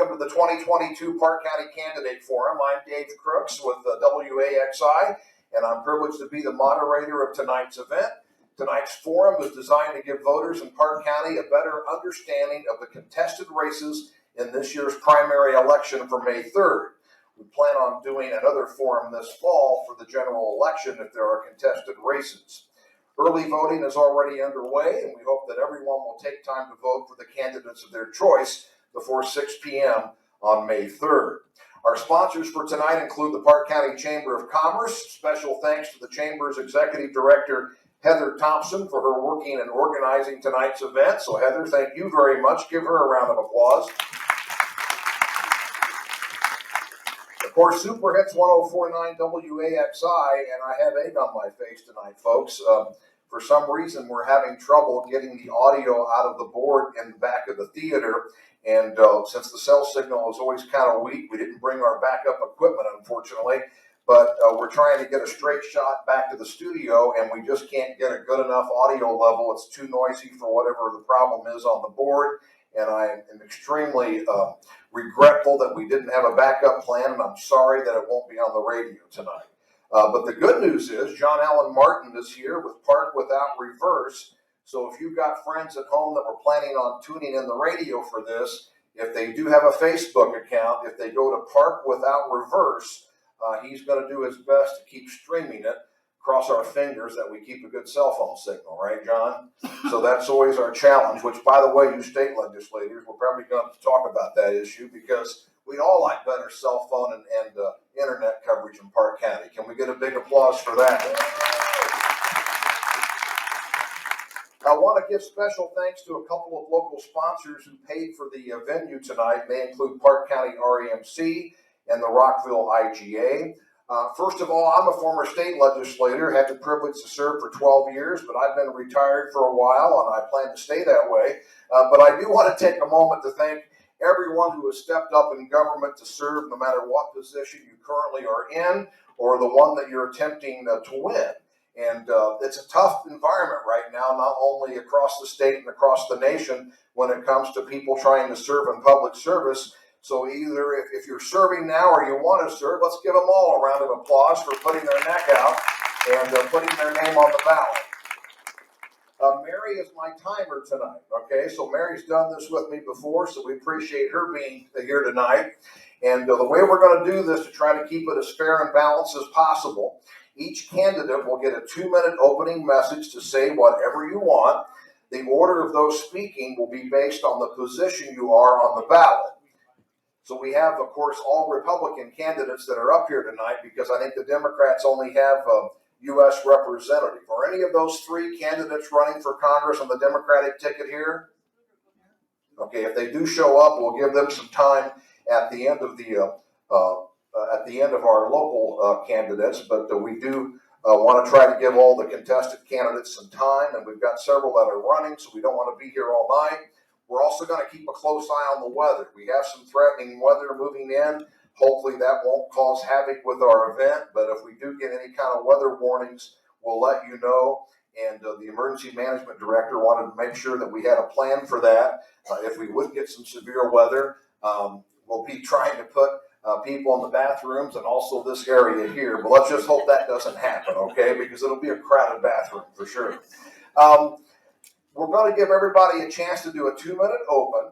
welcome to the 2022 Parke County Candidate Forum. I'm Dave Crooks with WAXI, and I'm privileged to be the moderator of tonight's event. Tonight's forum is designed to give voters in Parke County a better understanding of the contested races in this year's primary election for May 3rd. We plan on doing another forum this fall for the general election if there are contested races. Early voting is already underway, and we hope that everyone will take time to vote for the candidates of their choice before 6 p.m. on May 3rd. Our sponsors for tonight include the Parke County Chamber of Commerce. Special thanks to the Chamber's Executive Director, Heather Thompson, for her working and organizing tonight's event. So Heather, thank you very much. Give her a round of applause. Of course, Super Hits 1049 WAXI, and I have egg on my face tonight, folks. For some reason, we're having trouble getting the audio out of the board in the back of the theater, and since the cell signal is always kind of weak, we didn't bring our backup equipment, unfortunately, but we're trying to get a straight shot back to the studio, and we just can't get a good enough audio level. It's too noisy for whatever the problem is on the board. And I am extremely regretful that we didn't have a backup plan, and I'm sorry that it won't be on the radio tonight. But the good news is John Allen Martin is here with Parke Without Reverse. So if you've got friends at home that were planning on tuning in the radio for this, if they do have a Facebook account, if they go to Parke Without Reverse, he's going to do his best to keep streaming it. Cross our fingers that we keep a good cell phone signal, right, John? So that's always our challenge, which, by the way, you state legislators, we're probably going to talk about that issue because we'd all like better cell phone and internet coverage in Parke County. Can we get a big applause for that? I want to give special thanks to a couple of local sponsors who paid for the venue tonight. They include Parke County REMC and the Rockville IGA. First of all, I'm a former state legislator, had the privilege to serve for 12 years, but I've been retired for a while, and I plan to stay that way. But I do want to take a moment to thank everyone who has stepped up in government to serve, no matter what position you currently are in or the one that you're attempting to win. And it's a tough environment right now, not only across the state and across the nation when it comes to people trying to serve in public service. So either if you're serving now or you want to serve, let's give them all a round of applause for putting their neck out and putting their name on the ballot. Mary is my timer tonight, okay? So Mary's done this with me before, so we appreciate her being here tonight. And the way we're going to do this to try to keep it as fair and balanced as possible, each candidate will get a 2-minute opening message to say whatever you want. The order of those speaking will be based on the position you are on the ballot. So we have, of course, all Republican candidates that are up here tonight because I think the Democrats only have a U.S. representative. Are any of those 3 candidates running for Congress on the Democratic ticket here? Okay, if they do show up, we'll give them some time at the end of our local candidates. But we do want to try to give all the contested candidates some time, and we've got several that are running, so we don't want to be here all night. We're also going to keep a close eye on the weather. We have some threatening weather moving in. Hopefully that won't cause havoc with our event, but if we do get any kind of weather warnings, we'll let you know. And the emergency management director wanted to make sure that we had a plan for that. If we would get some severe weather, we'll be trying to put people in the bathrooms and also this area here. But let's just hope that doesn't happen, okay? Because it'll be a crowded bathroom for sure. We're going to give everybody a chance to do a 2-minute open.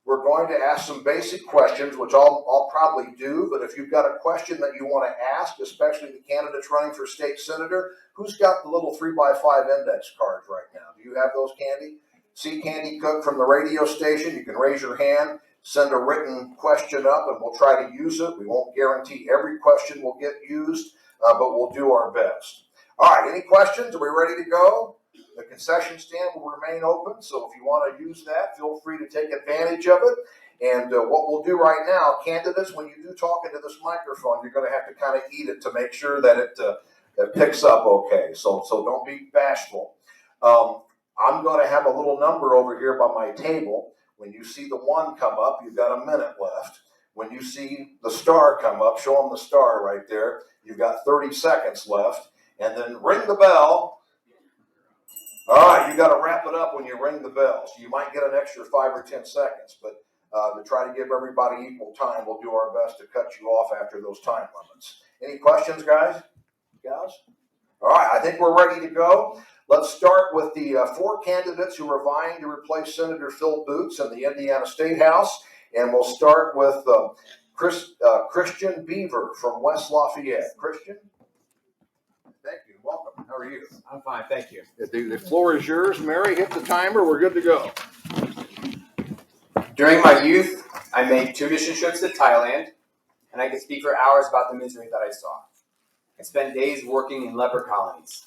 We're going to ask some basic questions, which I'll probably do, but if you've got a question that you want to ask, especially the candidates running for state senator, who's got the little 3x5 index cards right now? Do you have those, Candy? See Candy Cook from the radio station? You can raise your hand, send a written question up, and we'll try to use it. We won't guarantee every question will get used, but we'll do our best. All right, any questions? Are we ready to go? The concession stand will remain open, so if you want to use that, feel free to take advantage of it. And what we'll do right now, candidates, when you do talk into this microphone, you're going to have to kind of eat it to make sure that it picks up okay. So don't be bashful. I'm going to have a little number over here by my table. When you see the 1 come up, you've got a minute left. When you see the star come up, show them the star right there. You've got 30 seconds left. And then ring the bell. All right, you got to wrap it up when you ring the bell. So you might get an extra 5 or 10 seconds. But to try to give everybody equal time. We'll do our best to cut you off after those time limits. Any questions, guys? Gals? All right, I think we're ready to go. Let's start with the 4 candidates who are vying to replace Senator Phil Boots in the Indiana State House. And we'll start with Christian Beaver from West Lafayette. Christian? Thank you. Welcome. How are you? I'm fine, thank you. The floor is yours. Mary, hit the timer. We're good to go. During my youth, I made 2 mission trips to Thailand, and I could speak for hours about the misery that I saw. I spent days working in leper colonies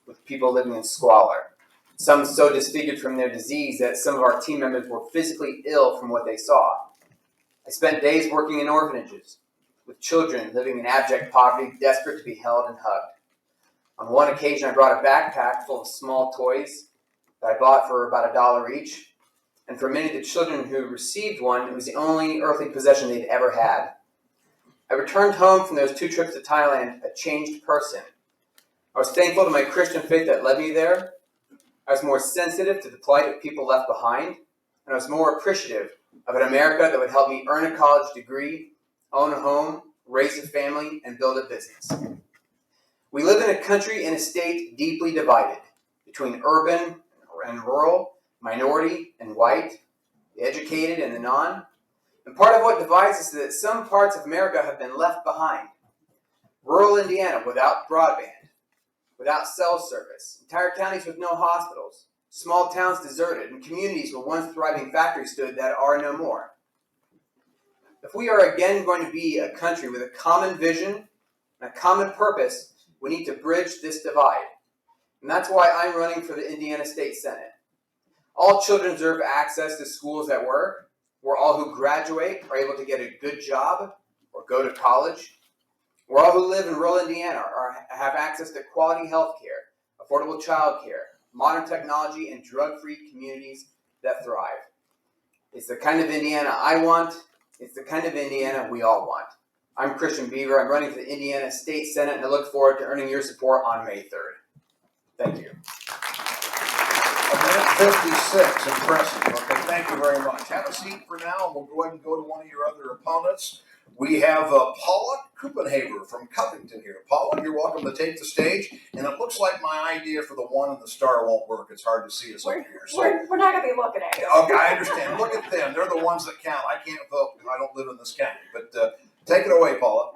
with people living in squalor, some so disfigured from their disease that some of our team members were physically ill from what they saw. I spent days working in orphanages with children living in abject poverty, desperate to be held and hugged. On one occasion, I brought a backpack full of small toys that I bought for about $1 each. And for many of the children who received one, it was the only earthly possession they'd ever had. I returned home from those 2 trips to Thailand a changed person. I was thankful to my Christian faith that led me there. I was more sensitive to the plight of people left behind. And I was more appreciative of an America that would help me earn a college degree, own a home, raise a family, and build a business. We live in a country and a state deeply divided between urban and rural, minority and white, the educated and the non. And part of what divides us is that some parts of America have been left behind. Rural Indiana without broadband, without cell service, entire counties with no hospitals, small towns deserted, and communities where once thriving factories stood that are no more. If we are again going to be a country with a common vision and a common purpose, we need to bridge this divide. And that's why I'm running for the Indiana State Senate. All children deserve access to schools that work, where all who graduate are able to get a good job or go to college, where all who live in rural Indiana have access to quality health care, affordable child care, modern technology, and drug-free communities that thrive. It's the kind of Indiana I want. It's the kind of Indiana we all want. I'm Christian Beaver. I'm running for the Indiana State Senate, and I look forward to earning your support on May 3rd. Thank you. A minute 56. Impressive. Okay, thank you very much. Have a seat for now, and we'll go ahead and go to one of your other opponents. We have Paula Kuppenhaver from Covington here. Paula, you're welcome to take the stage. And it looks like my idea for the 1 and the star won't work. It's hard to see us over here. So we're not going to be looking at you. Okay, I understand. Look at them. They're the ones that count. I can't vote because I don't live in this county. But take it away, Paula.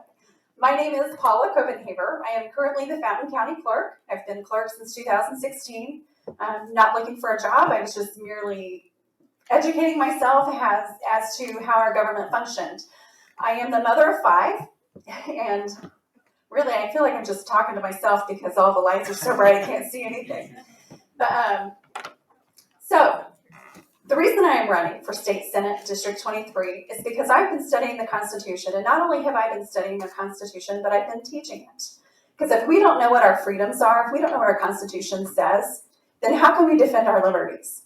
My name is Paula Kuppenhaver. I am currently the Fountain County Clerk. I've been clerk since 2016. I'm not looking for a job. I was just merely educating myself as to how our government functioned. I am the mother of 5, and really I feel like I'm just talking to myself because all the lights are so bright I can't see anything. But so the reason I am running for State Senate District 23 is because I've been studying the Constitution, and not only have I been studying the Constitution, but I've been teaching it. Because if we don't know what our freedoms are, if we don't know what our Constitution says, then how can we defend our liberties?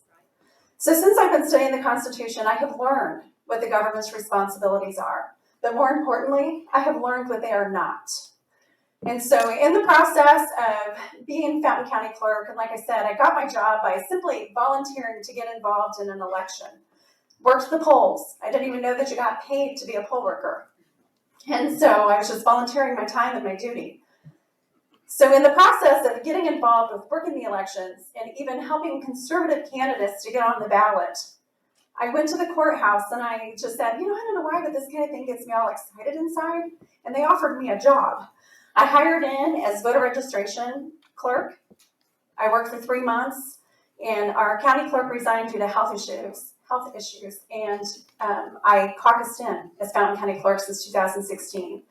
So since I've been studying the Constitution, I have learned what the government's responsibilities are. But more importantly, I have learned what they are not. And so in the process of being Fountain County Clerk, and like I said, I got my job by simply volunteering to get involved in an election. Worked the polls. I didn't even know that you got paid to be a poll worker. And so I was just volunteering my time and my duty. So in the process of getting involved with working the elections and even helping conservative candidates to get on the ballot, I went to the courthouse and I just said, I don't know why, but this kind of thing gets me all excited inside. And they offered me a job. I hired in as voter registration clerk. I worked for 3 months, and our county clerk resigned due to health issues, and I caucused in as Fountain County Clerk since 2016.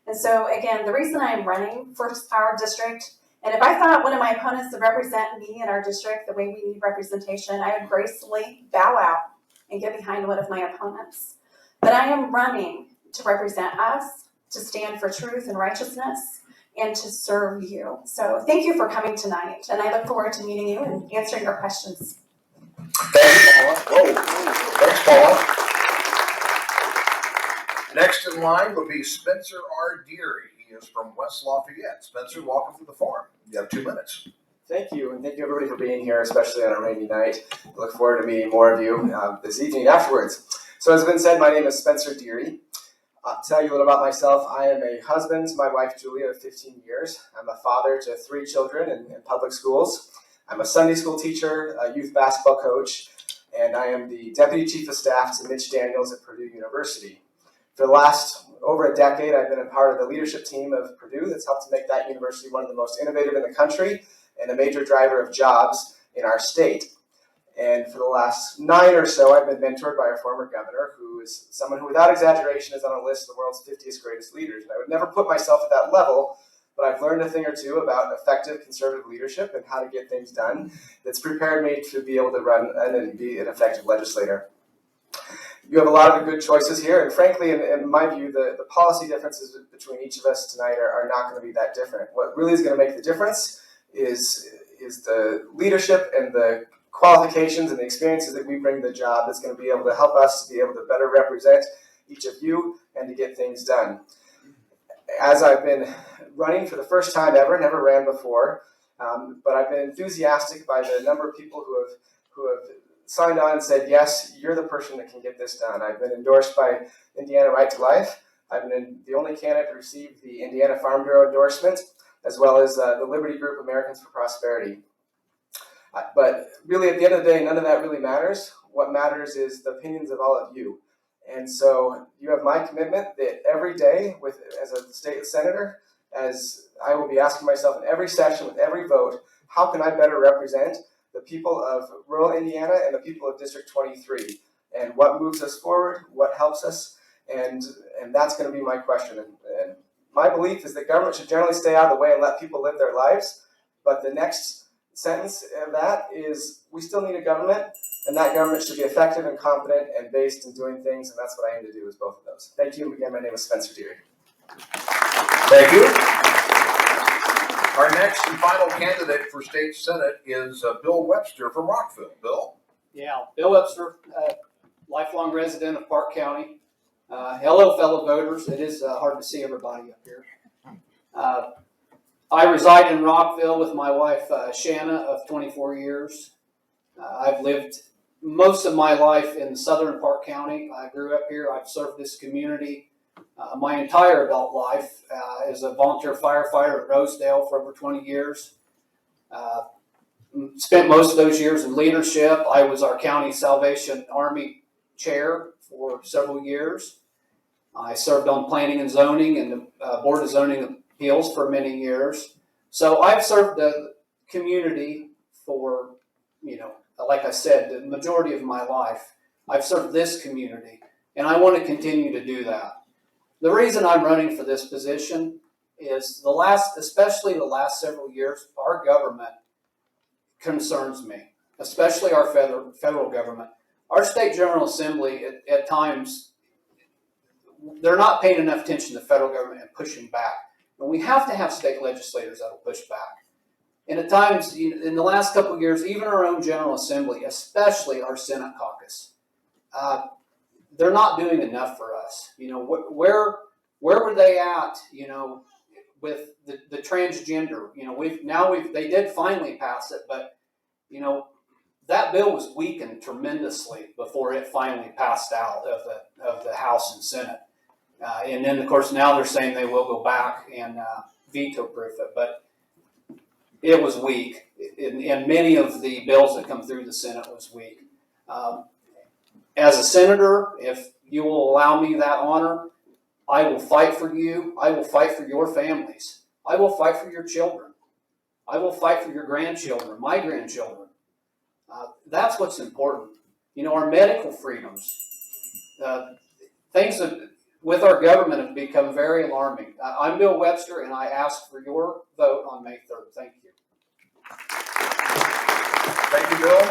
And so, again, the reason I am running for our district, and if I thought one of my opponents would represent me in our district the way we need representation, I would gracefully bow out and get behind one of my opponents. But I am running to represent us, to stand for truth and righteousness, and to serve you. So thank you for coming tonight, and I look forward to meeting you and answering your questions. Thank you, Paula. Whoa. Thanks, Paula. Next in line will be Spencer R. Deary. He is from West Lafayette. Spencer, welcome to the forum. You have 2 minutes. Thank you, and thank you everybody for being here, especially on a rainy night. I look forward to meeting more of you this evening afterwards. So as has been said, my name is Spencer Deary. I'll tell you a little about myself. I am a husband to my wife Julia of 15 years. I'm a father to 3 children in public schools. I'm a Sunday school teacher, a youth basketball coach, and I am the Deputy Chief of Staff to Mitch Daniels at Purdue University. For the last over a decade, I've been a part of the leadership team of Purdue that's helped to make that university one of the most innovative in the country and a major driver of jobs in our state. And for the last 9 or so, I've been mentored by our former governor, who is someone who, without exaggeration, is on a list of the world's 50th greatest leaders. And I would never put myself at that level, but I've learned a thing or two about effective conservative leadership and how to get things done that's prepared me to be able to run and be an effective legislator. You have a lot of good choices here, and frankly, in my view, the policy differences between each of us tonight are not going to be that different. What really is going to make the difference is the leadership and the qualifications and the experiences that we bring to the job that's going to be able to help us to be able to better represent each of you and to get things done. As I've been running for the first time ever, never ran before, but I've been enthusiastic by the number of people who have signed on and said, yes, you're the person that can get this done. I've been endorsed by Indiana Right to Life. I've been the only candidate to receive the Indiana Farm Bureau endorsement, as well as the Liberty Group Americans for Prosperity. But really, at the end of the day, none of that really matters. What matters is the opinions of all of you. And so you have my commitment that every day, as a state senator, as I will be asking myself in every session with every vote, how can I better represent the people of rural Indiana and the people of District 23? And what moves us forward, what helps us, and that's going to be my question. And my belief is that government should generally stay out of the way and let people live their lives. But the next sentence of that is we still need a government, and that government should be effective and competent and based in doing things, and that's what I aim to do is both of those. Thank you. Again, my name is Spencer Deary. Thank you. Our next and final candidate for state senate is Bill Webster from Rockville. Bill? Yeah, Bill Webster, lifelong resident of Parke County. Hello, fellow voters. It is hard to see everybody up here. I reside in Rockville with my wife, Shanna, of 24 years. I've lived most of my life in southern Parke County. I grew up here. I've served this community my entire adult life as a volunteer firefighter at Rosedale for over 20 years. Spent most of those years in leadership. I was our county Salvation Army chair for several years. I served on planning and zoning and the Board of Zoning Appeals for many years. So I've served the community for, like I said, the majority of my life. I've served this community, and I want to continue to do that. The reason I'm running for this position is especially the last several years, our government concerns me, especially our federal government. Our state General Assembly, at times, they're not paying enough attention to the federal government and pushing back. And we have to have state legislators that will push back. And at times, in the last couple of years, even our own General Assembly, especially our Senate caucus, they're not doing enough for us. Where were they at, with the transgender? They did finally pass it, but, that bill was weakened tremendously before it finally passed out of the House and Senate. And then, of course, now they're saying they will go back and veto-proof it, but it was weak. And many of the bills that come through the Senate was weak. As a senator, if you will allow me that honor, I will fight for you. I will fight for your families. I will fight for your children. I will fight for your grandchildren, my grandchildren. That's what's important. Our medical freedoms, things that with our government have become very alarming. I'm Bill Webster, and I ask for your vote on May 3rd. Thank you. Thank you, Bill.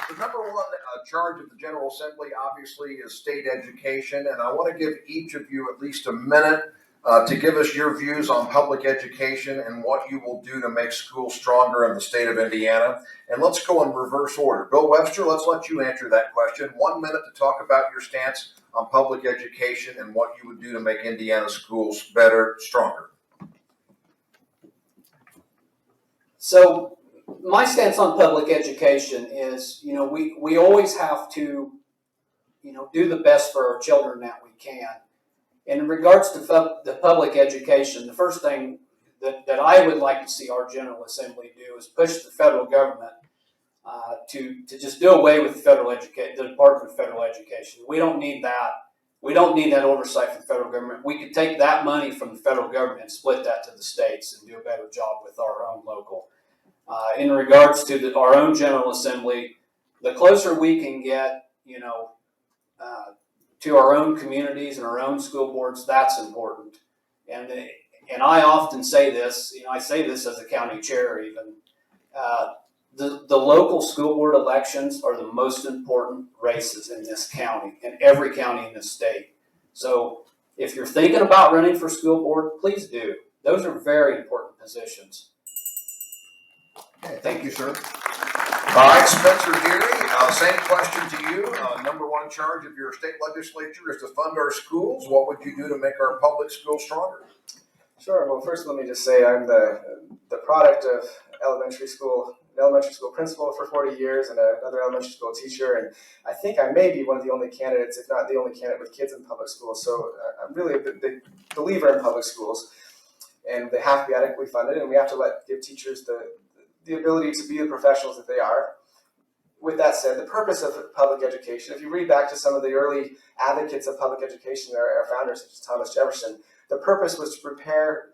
The number one charge of the General Assembly, obviously, is state education, and I want to give each of you at least a minute to give us your views on public education and what you will do to make schools stronger in the state of Indiana. And let's go in reverse order. Bill Webster, let's let you answer that question. 1 minute to talk about your stance on public education and what you would do to make Indiana schools better, stronger. So my stance on public education is, we always have to do the best for our children that we can. In regards to the public education, the first thing that I would like to see our General Assembly do is push the federal government to just do away with the Department of Federal Education. We don't need that. We don't need that oversight from the federal government. We could take that money from the federal government and split that to the states and do a better job with our own local. In regards to our own General Assembly, the closer we can get, to our own communities and our own school boards, that's important. And I often say this, I say this as a county chair even, the local school board elections are the most important races in this county, in every county in this state. So if you're thinking about running for school board, please do. Those are very important positions. Okay, thank you, sir. All right, Spencer Geary, same question to you. Number one charge of your state legislature is to fund our schools. What would you do to make our public schools stronger? Sure. Well, first let me just say I'm the product of elementary school principal for 40 years and another elementary school teacher, and I think I may be one of the only candidates, if not the only candidate, with kids in public schools. So I'm really a big believer in public schools, and they have to be adequately funded, and we have to give teachers the ability to be the professionals that they are. With that said, the purpose of public education, if you read back to some of the early advocates of public education, our founders such as Thomas Jefferson, the purpose was to prepare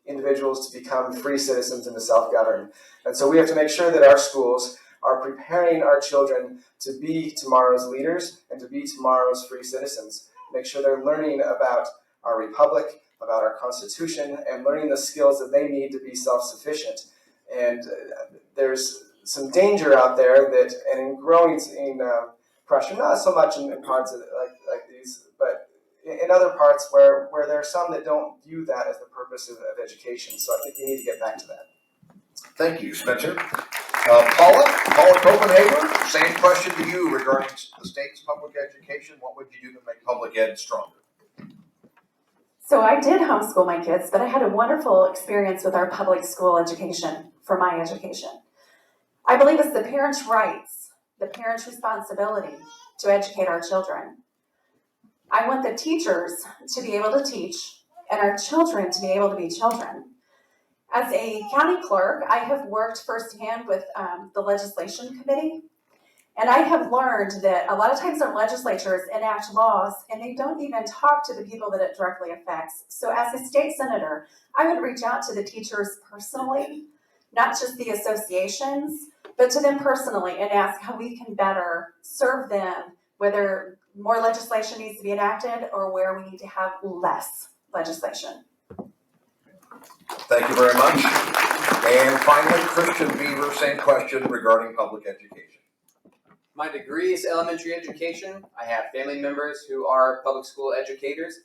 individuals to become free citizens and to self-govern. And so we have to make sure that our schools are preparing our children to be tomorrow's leaders and to be tomorrow's free citizens. Make sure they're learning about our republic, about our Constitution, and learning the skills that they need to be self-sufficient. And there's some danger out there that, and in growing pressure, not so much in parts of like these, but in other parts where there are some that don't view that as the purpose of education. So I think we need to get back to that. Thank you, Spencer. Paula Copenhagen, same question to you regarding the state's public education. What would you do to make public ed stronger? So I did homeschool my kids, but I had a wonderful experience with our public school education for my education. I believe it's the parents' rights, the parents' responsibility to educate our children. I want the teachers to be able to teach and our children to be able to be children. As a county clerk, I have worked firsthand with the legislation committee, and I have learned that a lot of times our legislatures enact laws and they don't even talk to the people that it directly affects. So as a state senator, I would reach out to the teachers personally, not just the associations, but to them personally and ask how we can better serve them, whether more legislation needs to be enacted or where we need to have less legislation. Thank you very much. And finally, Christian Beaver, same question regarding public education. My degree is elementary education. I have family members who are public school educators.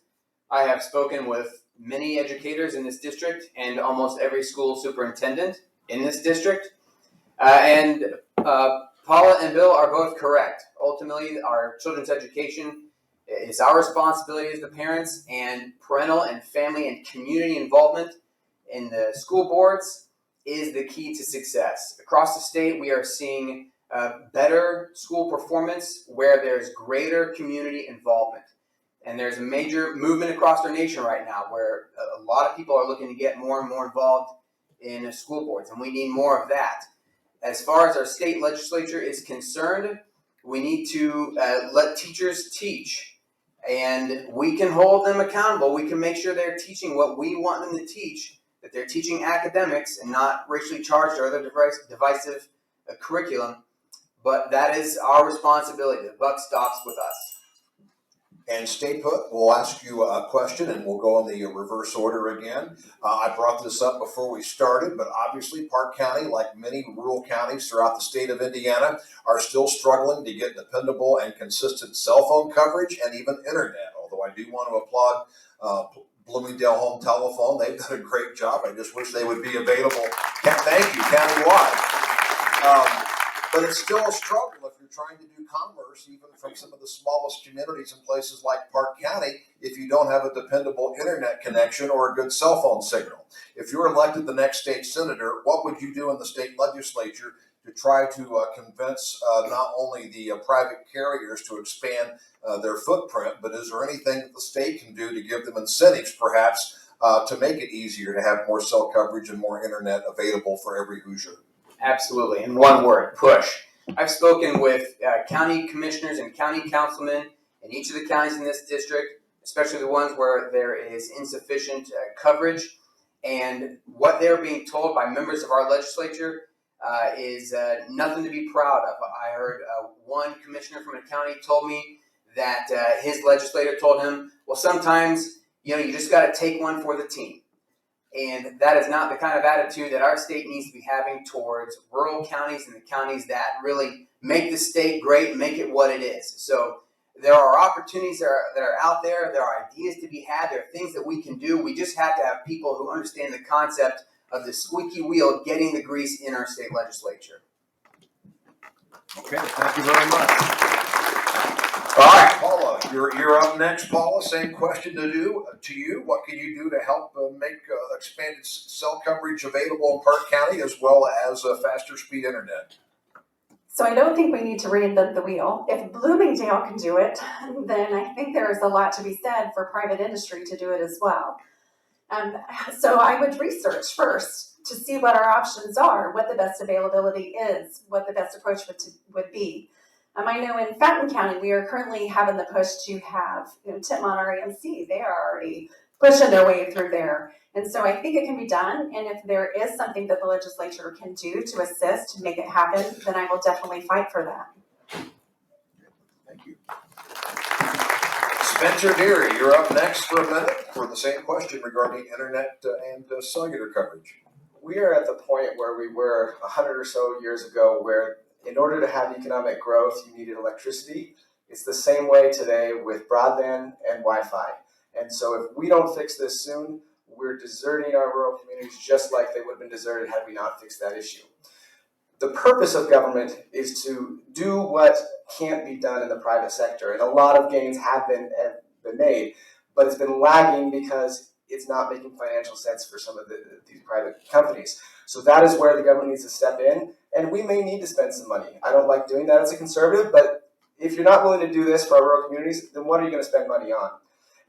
I have spoken with many educators in this district and almost every school superintendent in this district. Paula and Bill are both correct. Ultimately, our children's education is our responsibility as the parents, and parental and family and community involvement in the school boards is the key to success. Across the state, we are seeing better school performance where there's greater community involvement. And there's a major movement across our nation right now where a lot of people are looking to get more and more involved in school boards, and we need more of that. As far as our state legislature is concerned, we need to let teachers teach, and we can hold them accountable. We can make sure they're teaching what we want them to teach, that they're teaching academics and not racially charged or other divisive curriculum. But that is our responsibility. The buck stops with us. And stay put, we'll ask you a question and we'll go in the reverse order again. I brought this up before we started, but obviously Parke County, like many rural counties throughout the state of Indiana, are still struggling to get dependable and consistent cell phone coverage and even internet. Although I do want to applaud Bloomingdale Home Telephone. They've done a great job. I just wish they would be available. Thank you, countywide. But it's still a struggle if you're trying to do commerce, even from some of the smallest communities in places like Parke County, if you don't have a dependable internet connection or a good cell phone signal. If you're elected the next state senator, what would you do in the state legislature to try to convince not only the private carriers to expand their footprint, but is there anything that the state can do to give them incentives, perhaps, to make it easier to have more cell coverage and more internet available for every Hoosier? Absolutely. In one word, push. I've spoken with county commissioners and county councilmen in each of the counties in this district, especially the ones where there is insufficient coverage. And what they're being told by members of our legislature is nothing to be proud of. I heard one commissioner from a county told me that his legislator told him, well, sometimes, you just got to take one for the team. And that is not the kind of attitude that our state needs to be having towards rural counties and the counties that really make the state great and make it what it is. So there are opportunities that are out there. There are ideas to be had. There are things that we can do. We just have to have people who understand the concept of the squeaky wheel getting the grease in our state legislature. Okay, thank you very much. All right, Paula, you're up next. Paula, same question to you. What can you do to help make expanded cell coverage available in Parke County as well as faster speed internet? So I don't think we need to reinvent the wheel. If Bloomingdale can do it, then I think there is a lot to be said for private industry to do it as well. So I would research first to see what our options are, what the best availability is, what the best approach would be. I know in Fountain County, we are currently having the push to have, Titmon REMC. They are already pushing their way through there. And so I think it can be done. And if there is something that the legislature can do to assist, to make it happen, then I will definitely fight for that. Thank you. Spencer Deary, you're up next for a minute for the same question regarding internet and cellular coverage. We are at the point where we were 100 or so years ago, where in order to have economic growth, you needed electricity. It's the same way today with broadband and Wi-Fi. And so if we don't fix this soon, we're deserting our rural communities just like they would have been deserted had we not fixed that issue. The purpose of government is to do what can't be done in the private sector. And a lot of gains have been made, but it's been lagging because it's not making financial sense for some of these private companies. So that is where the government needs to step in, and we may need to spend some money. I don't like doing that as a conservative, but if you're not willing to do this for our rural communities, then what are you going to spend money on?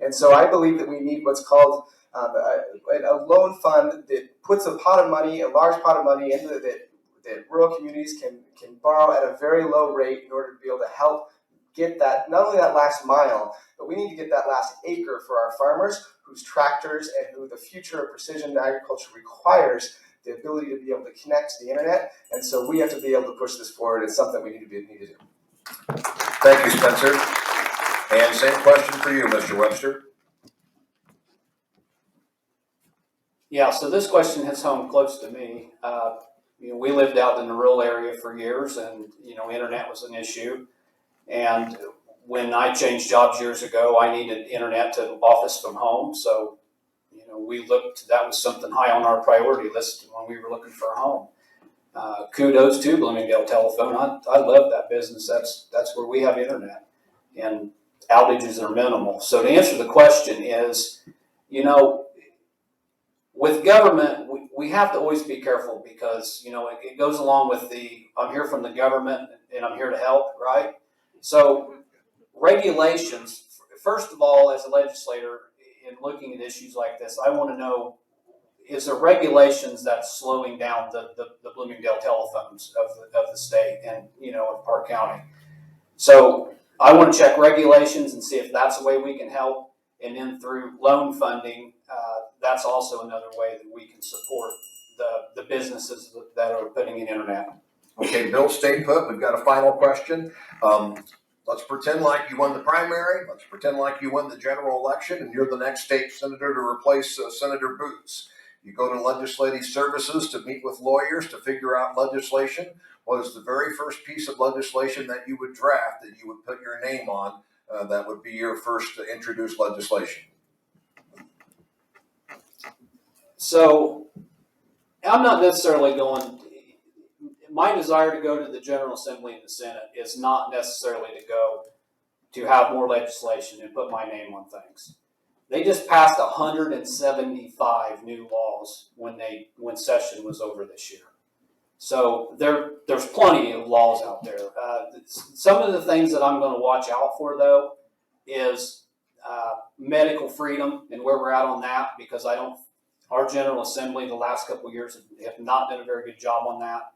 And so I believe that we need what's called a loan fund that puts a large pot of money into that rural communities can borrow at a very low rate in order to be able to help get that, not only that last mile, but we need to get that last acre for our farmers whose tractors and who the future of precision agriculture requires the ability to be able to connect to the internet. And so we have to be able to push this forward. It's something we need to do. Thank you, Spencer. And same question for you, Mr. Webster. Yeah, so this question hits home close to me. We lived out in the rural area for years, and internet was an issue. And when I changed jobs years ago, I needed internet to office from home. So, that was something high on our priority list when we were looking for a home. Kudos to Bloomingdale Telephone. I love that business. That's where we have internet, and outages are minimal. So to answer the question is, with government, we have to always be careful because, it goes along with I'm here from the government and I'm here to help, right? So regulations, first of all, as a legislator, in looking at issues like this, I want to know, is there regulations that's slowing down the Bloomingdale telephones of the state and, of Parke County? So I want to check regulations and see if that's a way we can help. And then through loan funding, that's also another way that we can support the businesses that are putting in internet. Okay, Bill, stay put. We've got a final question. Let's pretend like you won the primary. Let's pretend like you won the general election and you're the next state senator to replace Senator Boots. You go to legislative services to meet with lawyers to figure out legislation. What is the very first piece of legislation that you would draft that you would put your name on that would be your first introduced legislation? So I'm not necessarily my desire to go to the General Assembly and the Senate is not necessarily to go to have more legislation and put my name on things. They just passed 175 new laws when session was over this year. So there's plenty of laws out there. Some of the things that I'm going to watch out for, though, is medical freedom and where we're at on that, because our General Assembly the last couple of years have not done a very good job on that.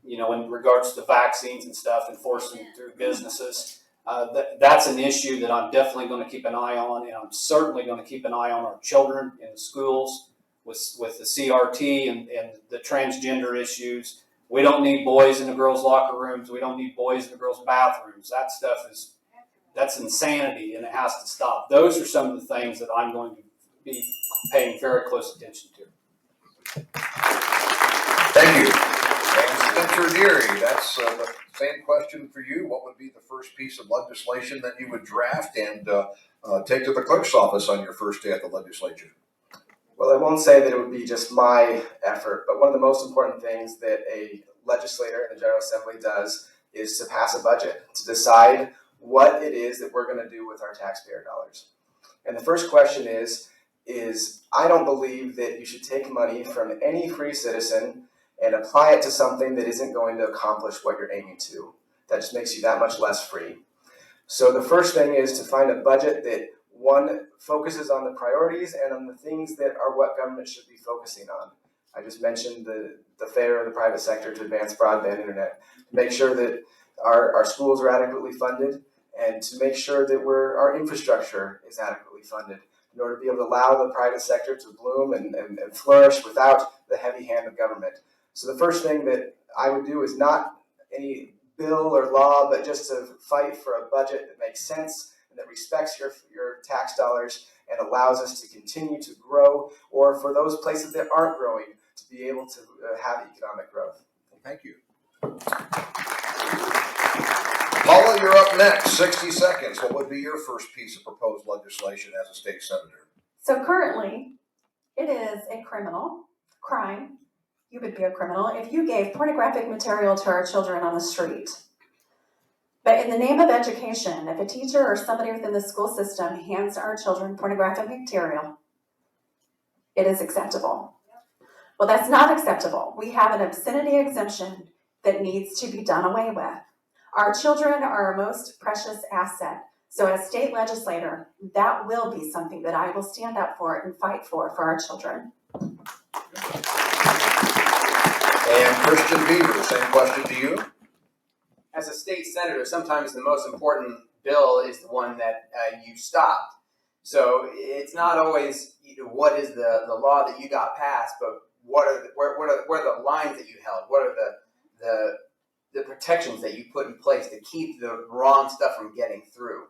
In regards to vaccines and stuff, enforcing through businesses. That's an issue that I'm definitely going to keep an eye on, and I'm certainly going to keep an eye on our children in the schools with the CRT and the transgender issues. We don't need boys in the girls' locker rooms. We don't need boys in the girls' bathrooms. That stuff that's insanity, and it has to stop. Those are some of the things that I'm going to be paying very close attention to. Thank you. And Spencer Deary, that's the same question for you. What would be the first piece of legislation that you would draft and take to the clerk's office on your first day at the legislature? Well, I won't say that it would be just my effort, but one of the most important things that a legislator in the General Assembly does is to pass a budget, to decide what it is that we're going to do with our taxpayer dollars. And the first question is I don't believe that you should take money from any free citizen and apply it to something that isn't going to accomplish what you're aiming to. That just makes you that much less free. So the first thing is to find a budget that, one, focuses on the priorities and on the things that are what government should be focusing on. I just mentioned the failure of the private sector to advance broadband internet, to make sure that our schools are adequately funded, and to make sure that our infrastructure is adequately funded in order to be able to allow the private sector to bloom and flourish without the heavy hand of government. So the first thing that I would do is not any bill or law, but just to fight for a budget that makes sense and that respects your tax dollars and allows us to continue to grow, or for those places that aren't growing, to be able to have economic growth. Thank you. Paula, you're up next. 60 seconds. What would be your first piece of proposed legislation as a state senator? So currently, it is a crime. You would be a criminal if you gave pornographic material to our children on the street. But in the name of education, if a teacher or somebody within the school system hands our children pornographic material, it is acceptable. Well, that's not acceptable. We have an obscenity exemption that needs to be done away with. Our children are our most precious asset. So as state legislator, that will be something that I will stand up for and fight for our children. And Christian Beaver, same question to you. As a state senator, sometimes the most important bill is the one that you stopped. So it's not always what is the law that you got passed, but what are the lines that you held? What are the protections that you put in place to keep the wrong stuff from getting through?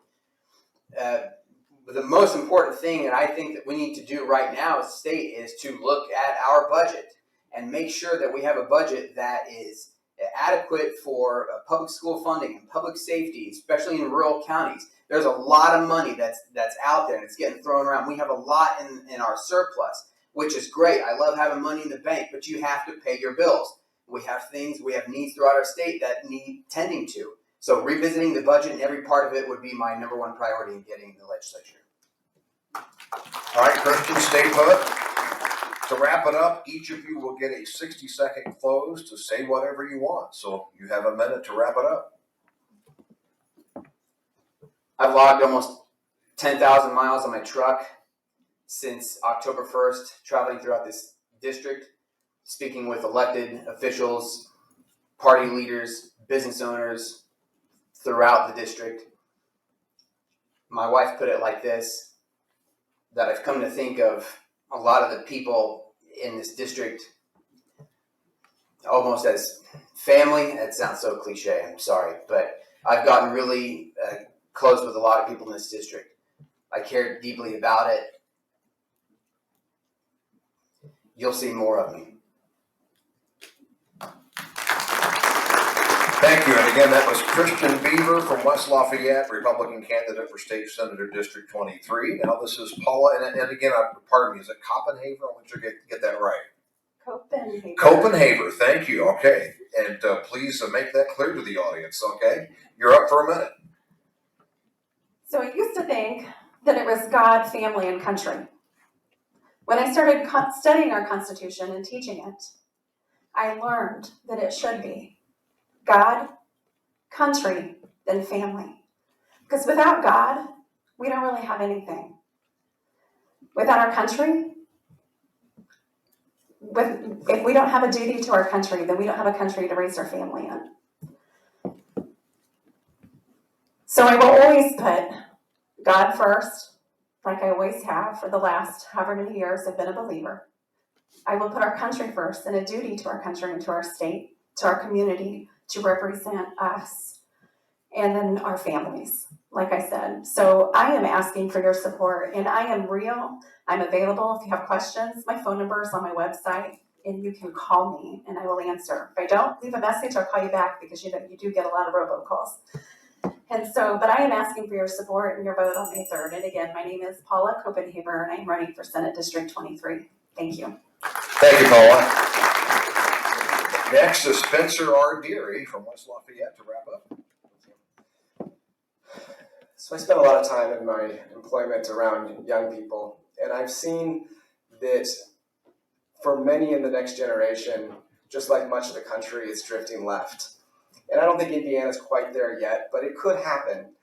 The most important thing that I think that we need to do right now as a state is to look at our budget and make sure that we have a budget that is adequate for public school funding and public safety, especially in rural counties. There's a lot of money that's out there and it's getting thrown around. We have a lot in our surplus, which is great. I love having money in the bank, but you have to pay your bills. We have needs throughout our state that need tending to. So revisiting the budget and every part of it would be my number one priority in getting in the legislature. All right, Christian, stay put. To wrap it up, each of you will get a 60-second close to say whatever you want. So you have a minute to wrap it up. I've logged almost 10,000 miles on my truck since October 1st, traveling throughout this district, speaking with elected officials, party leaders, business owners throughout the district. My wife put it like this, that I've come to think of a lot of the people in this district almost as family. That sounds so cliche, I'm sorry, but I've gotten really close with a lot of people in this district. I care deeply about it. You'll see more of me. Thank you. And again, that was Christian Beaver from West Lafayette, Republican candidate for State Senator District 23. Now this is Paula, and again, pardon me, is it Copenhagen? I want you to get that right. Copenhagen. Thank you. Okay. And please make that clear to the audience, okay? You're up for a minute. So I used to think that it was God, family, and country. When I started studying our Constitution and teaching it, I learned that it should be God, country, then family. Because without God, we don't really have anything. Without our country, if we don't have a duty to our country, then we don't have a country to raise our family in. So I will always put God first, like I always have for the last however many years I've been a believer. I will put our country first and a duty to our country and to our state, to our community, to represent us, and then our families, like I said. So I am asking for your support, and I am real. I'm available if you have questions. My phone number is on my website, and you can call me, and I will answer. If I don't, leave a message. I'll call you back because you do get a lot of robocalls. And so, but I am asking for your support and your vote on May 3rd. And again, my name is Paula Copenhaver, and I'm running for Senate District 23. Thank you. Thank you, Paula. Next is Spencer R. Deary from West Lafayette to wrap up. So I spent a lot of time in my employment around young people, and I've seen that for many in the next generation, just like much of the country, it's drifting left. And I don't think Indiana's quite there yet, but it could happen.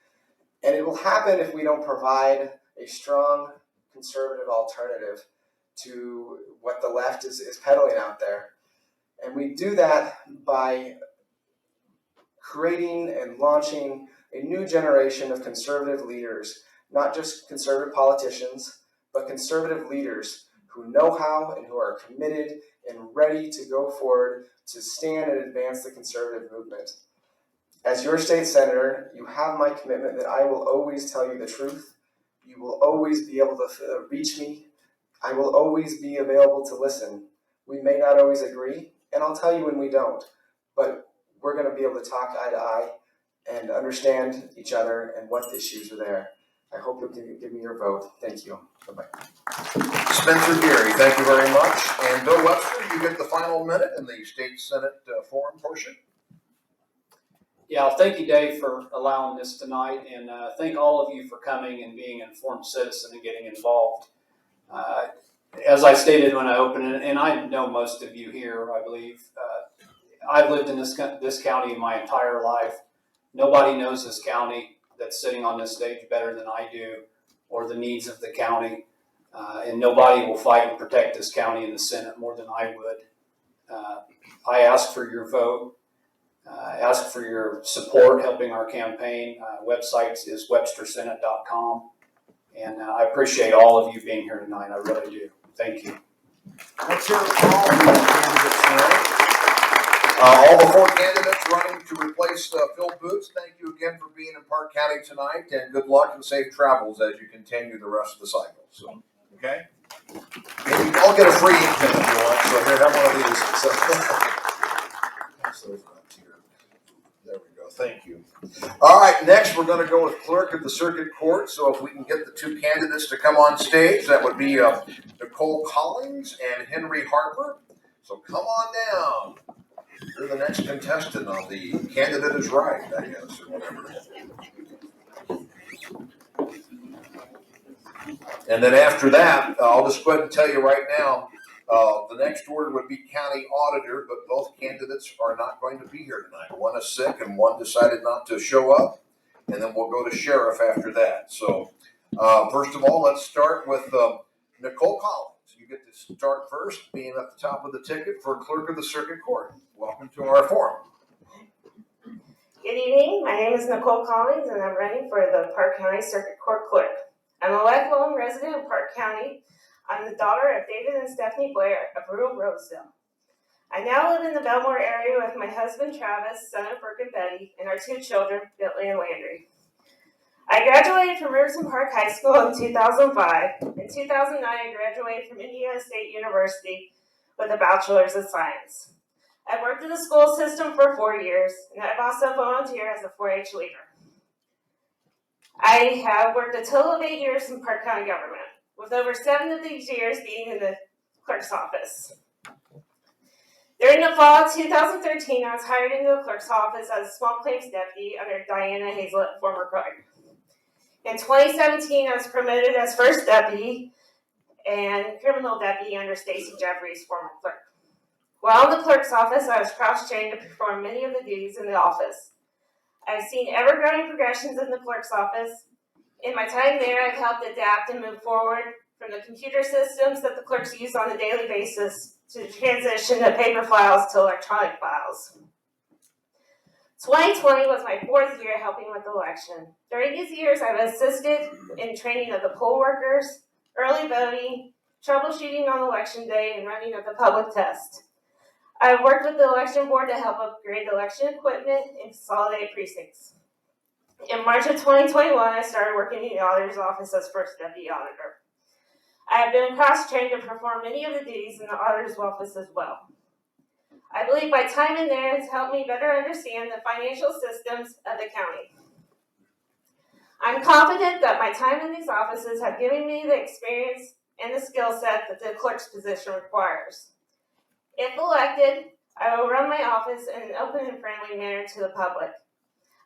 And it will happen if we don't provide a strong conservative alternative to what the left is peddling out there. And we do that by creating and launching a new generation of conservative leaders, not just conservative politicians, but conservative leaders who know how and who are committed and ready to go forward to stand and advance the conservative movement. As your state senator, you have my commitment that I will always tell you the truth. You will always be able to reach me. I will always be available to listen. We may not always agree, and I'll tell you when we don't, but we're going to be able to talk eye to eye and understand each other and what issues are there. I hope you'll give me your vote. Thank you. Bye-bye. Spencer Deary, thank you very much. And Bill Webster, you get the final minute in the state Senate forum portion. Yeah, thank you, Dave, for allowing this tonight, and thank all of you for coming and being an informed citizen and getting involved. As I stated when I opened it, and I know most of you here, I believe, I've lived in this county my entire life. Nobody knows this county that's sitting on this stage better than I do, or the needs of the county, and nobody will fight and protect this county in the Senate more than I would. I ask for your vote. Ask for your support helping our campaign. Website is webstersenate.com. And I appreciate all of you being here tonight. I really do. Thank you. Let's hear it for all the candidates tonight. All the 4 candidates running to replace Phil Boots, thank you again for being in Parke County tonight, and good luck and safe travels as you continue the rest of the cycle. So, okay? And you all get a free ink pen if you want, so here, have one of these. So, there we go. Thank you. All right, next we're going to go with Clerk of the Circuit Court. So if we can get the 2 candidates to come on stage, that would be Nicole Collins and Henry Harper. So come on down. You're the next contestant on the Candidate is Right, I guess, or whatever. And then after that, I'll just go ahead and tell you right now, the next order would be County Auditor, but both candidates are not going to be here tonight. One is sick and one decided not to show up. And then we'll go to Sheriff after that. So first of all, let's start with Nicole Collins. You get to start first, being at the top of the ticket for Clerk of the Circuit Court. Welcome to our forum. Good evening. My name is Nicole Collins, and I'm running for the Parke County Circuit Court Clerk. I'm a lifelong resident of Parke County. I'm the daughter of David and Stephanie Blair of rural Rosedale. I now live in the Belmore area with my husband Travis, son of Parke and Betty, and our 2 children, Bentley and Landry. I graduated from Riverson Park High School in 2005. In 2009, I graduated from Indiana State University with a Bachelor's of Science. I've worked in the school system for 4 years, and I've also volunteered as a 4-H leader. I have worked a total of 8 years in Parke County government, with over 7 of these years being in the clerk's office. During the fall of 2013, I was hired into the clerk's office as a small claims deputy under Diana Hazlett, former clerk. In 2017, I was promoted as first deputy and criminal deputy under Stacey Jeffries, former clerk. While in the clerk's office, I was cross-trained to perform many of the duties in the office. I've seen ever-growing progressions in the clerk's office. In my time there, I've helped adapt and move forward from the computer systems that the clerks use on a daily basis to the transition of paper files to electronic files. 2020 was my 4th year helping with the election. During these years, I've assisted in training of the poll workers, early voting, troubleshooting on election day, and running of the public test. I've worked with the election board to help upgrade election equipment and consolidate precincts. In March of 2021, I started working in the auditor's office as first deputy auditor. I have been cross-trained to perform many of the duties in the auditor's office as well. I believe my time in there has helped me better understand the financial systems of the county. I'm confident that my time in these offices have given me the experience and the skill set that the clerk's position requires. If elected, I will run my office in an open and friendly manner to the public.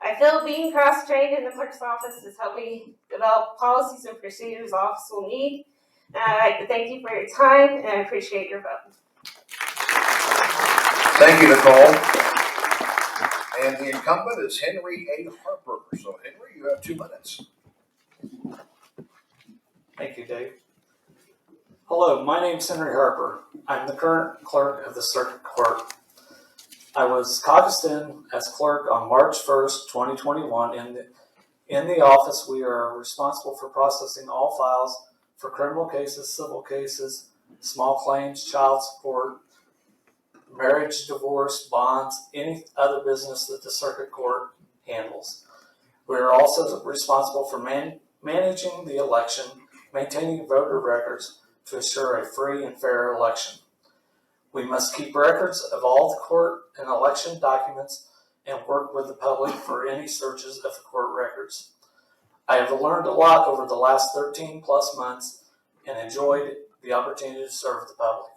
I feel being cross-trained in the clerk's office has helped me develop policies and procedures the office will need. And I'd like to thank you for your time, and I appreciate your vote. Thank you, Nicole. And the incumbent is Henry A. Harper. So, Henry, you have 2 minutes. Thank you, Dave. Hello, my name is Henry Harper. I'm the current clerk of the Circuit Court. I was caucused in as clerk on March 1st, 2021. In the office, we are responsible for processing all files for criminal cases, civil cases, small claims, child support, marriage, divorce, bonds, any other business that the Circuit Court handles. We are also responsible for managing the election, maintaining voter records to assure a free and fair election. We must keep records of all the court and election documents and work with the public for any searches of the court records. I have learned a lot over the last 13 plus months and enjoyed the opportunity to serve the public.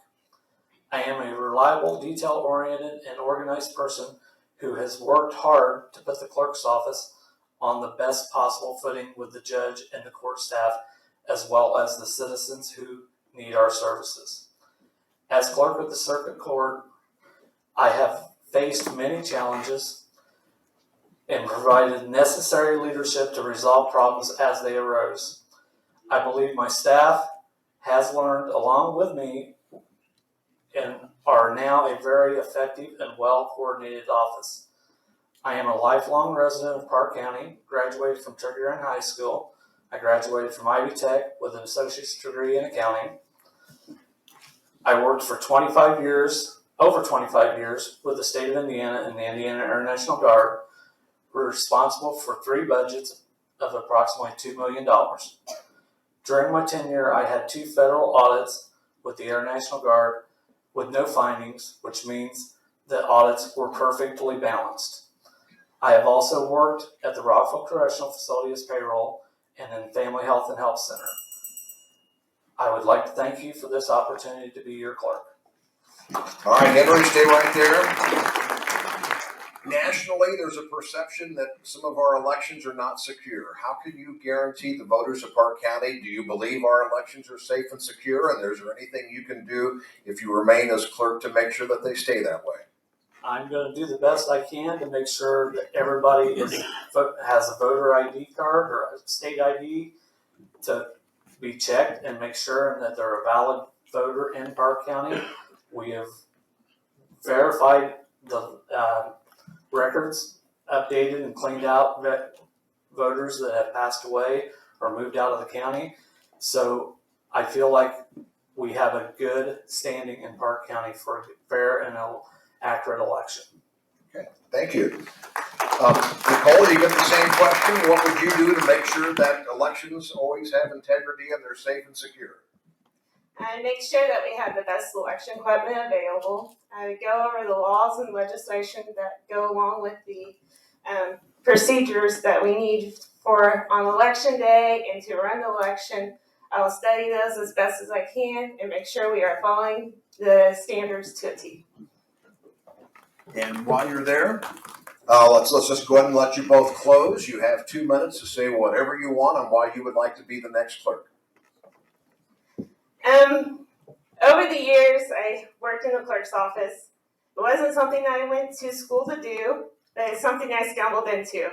I am a reliable, detail-oriented, and organized person who has worked hard to put the clerk's office on the best possible footing with the judge and the court staff, as well as the citizens who need our services. As clerk of the Circuit Court, I have faced many challenges and provided necessary leadership to resolve problems as they arose. I believe my staff has learned along with me and are now a very effective and well-coordinated office. I am a lifelong resident of Parke County, graduated from Tucker High School. I graduated from Ivy Tech with an associate's degree in accounting. I worked for over 25 years with the state of Indiana and the Indiana Air National Guard. We're responsible for 3 budgets of approximately $2 million. During my tenure, I had 2 federal audits with the Air National Guard with no findings, which means the audits were perfectly balanced. I have also worked at the Rockville Correctional Facility as payroll and in Family Health and Health Center. I would like to thank you for this opportunity to be your clerk. All right, Henry, stay right there. Nationally, there's a perception that some of our elections are not secure. How can you guarantee the voters of Parke County? Do you believe our elections are safe and secure? And is there anything you can do if you remain as clerk to make sure that they stay that way? I'm going to do the best I can to make sure that everybody has a voter ID card or a state ID to be checked and make sure that they're a valid voter in Parke County. We have verified the records, updated and cleaned out voters that have passed away or moved out of the county. So I feel like we have a good standing in Parke County for a fair and accurate election. Okay, thank you. Nicole, you get the same question. What would you do to make sure that elections always have integrity and they're safe and secure? I make sure that we have the best election equipment available. I go over the laws and legislation that go along with the procedures that we need for on election day and to run the election. I will study those as best as I can and make sure we are following the standards to a T. And while you're there, let's just go ahead and let you both close. You have 2 minutes to say whatever you want on why you would like to be the next clerk. Over the years, I worked in the clerk's office. It wasn't something I went to school to do, but it's something I stumbled into.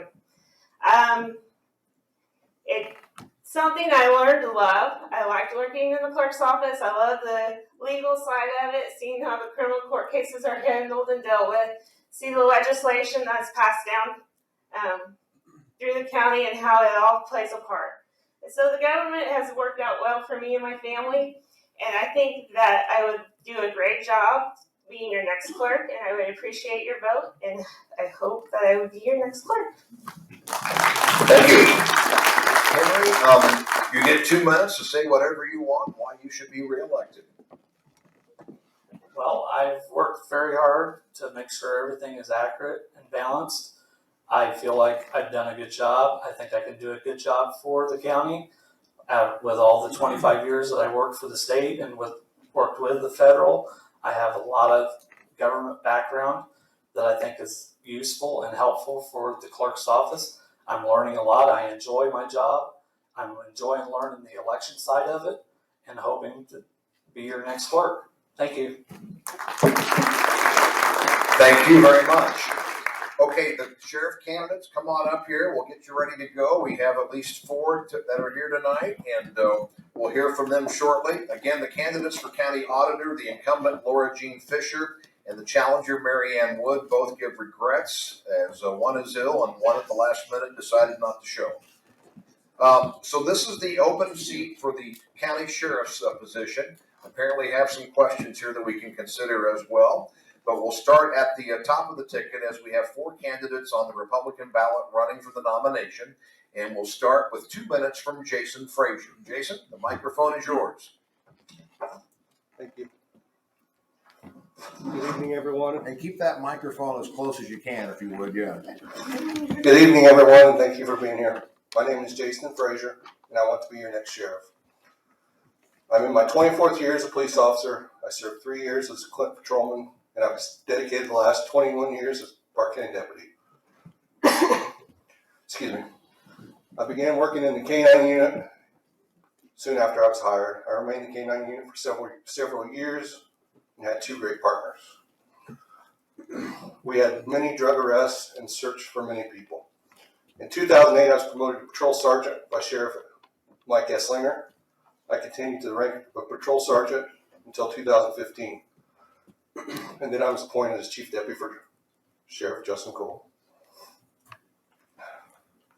It's something I learned to love. I liked working in the clerk's office. I love the legal side of it, seeing how the criminal court cases are handled and dealt with, see the legislation that's passed down through the county and how it all plays a part. And so the government has worked out well for me and my family, and I think that I would do a great job being your next clerk, and I would appreciate your vote, and I hope that I would be your next clerk. Thank you. Henry, you get 2 minutes to say whatever you want, why you should be reelected. Well, I've worked very hard to make sure everything is accurate and balanced. I feel like I've done a good job. I think I can do a good job for the county. With all the 25 years that I worked for the state and worked with the federal, I have a lot of government background that I think is useful and helpful for the clerk's office. I'm learning a lot. I enjoy my job. I'm enjoying learning the election side of it and hoping to be your next clerk. Thank you. Thank you very much. Okay, the sheriff candidates, come on up here. We'll get you ready to go. We have at least 4 that are here tonight, and we'll hear from them shortly. Again, the candidates for county auditor, the incumbent Laura Jean Fisher and the challenger Mary Ann Wood, both give regrets, as one is ill and one at the last minute decided not to show. So this is the open seat for the county sheriff's position. Apparently have some questions here that we can consider as well. But we'll start at the top of the ticket, as we have 4 candidates on the Republican ballot running for the nomination. And we'll start with 2 minutes from Jason Frazier. Jason, the microphone is yours. Thank you. Good evening, everyone. And keep that microphone as close as you can, if you would, yeah. Good evening, everyone, and thank you for being here. My name is Jason Frazier, and I want to be your next sheriff. I'm in my 24th year as a police officer. I served 3 years as a Clint patrolman, and I've dedicated the last 21 years as Parke County deputy. Excuse me. I began working in the K-9 unit soon after I was hired. I remained in the K-9 unit for several years and had 2 great partners. We had many drug arrests and searched for many people. In 2008, I was promoted to patrol sergeant by Sheriff Mike Esslinger. I continued to the rank of patrol sergeant until 2015. And then I was appointed as chief deputy for Sheriff Justin Cole.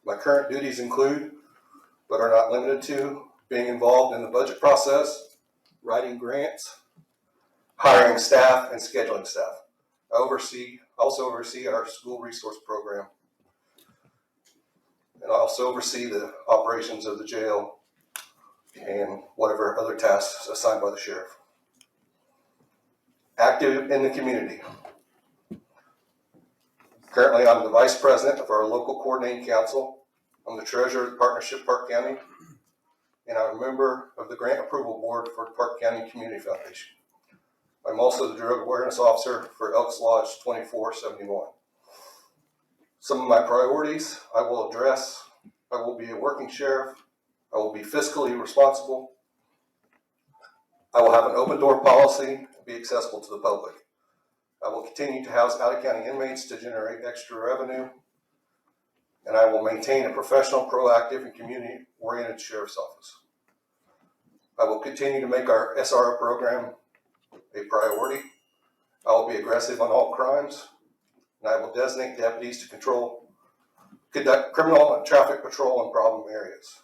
My current duties include, but are not limited to, being involved in the budget process, writing grants, hiring staff, and scheduling staff. I also oversee our school resource program. And I also oversee the operations of the jail and whatever other tasks assigned by the sheriff. Active in the community. Currently, I'm the vice president of our local coordinating council. I'm the treasurer of the partnership Parke County, and I'm a member of the grant approval board for Parke County Community Foundation. I'm also the drug awareness officer for Elks Lodge 2471. Some of my priorities I will address: I will be a working sheriff. I will be fiscally responsible. I will have an open door policy and be accessible to the public. I will continue to house out-of-county inmates to generate extra revenue. And I will maintain a professional, proactive, and community-oriented sheriff's office. I will continue to make our SRO program a priority. I will be aggressive on all crimes. And I will designate deputies to conduct criminal and traffic patrol in problem areas.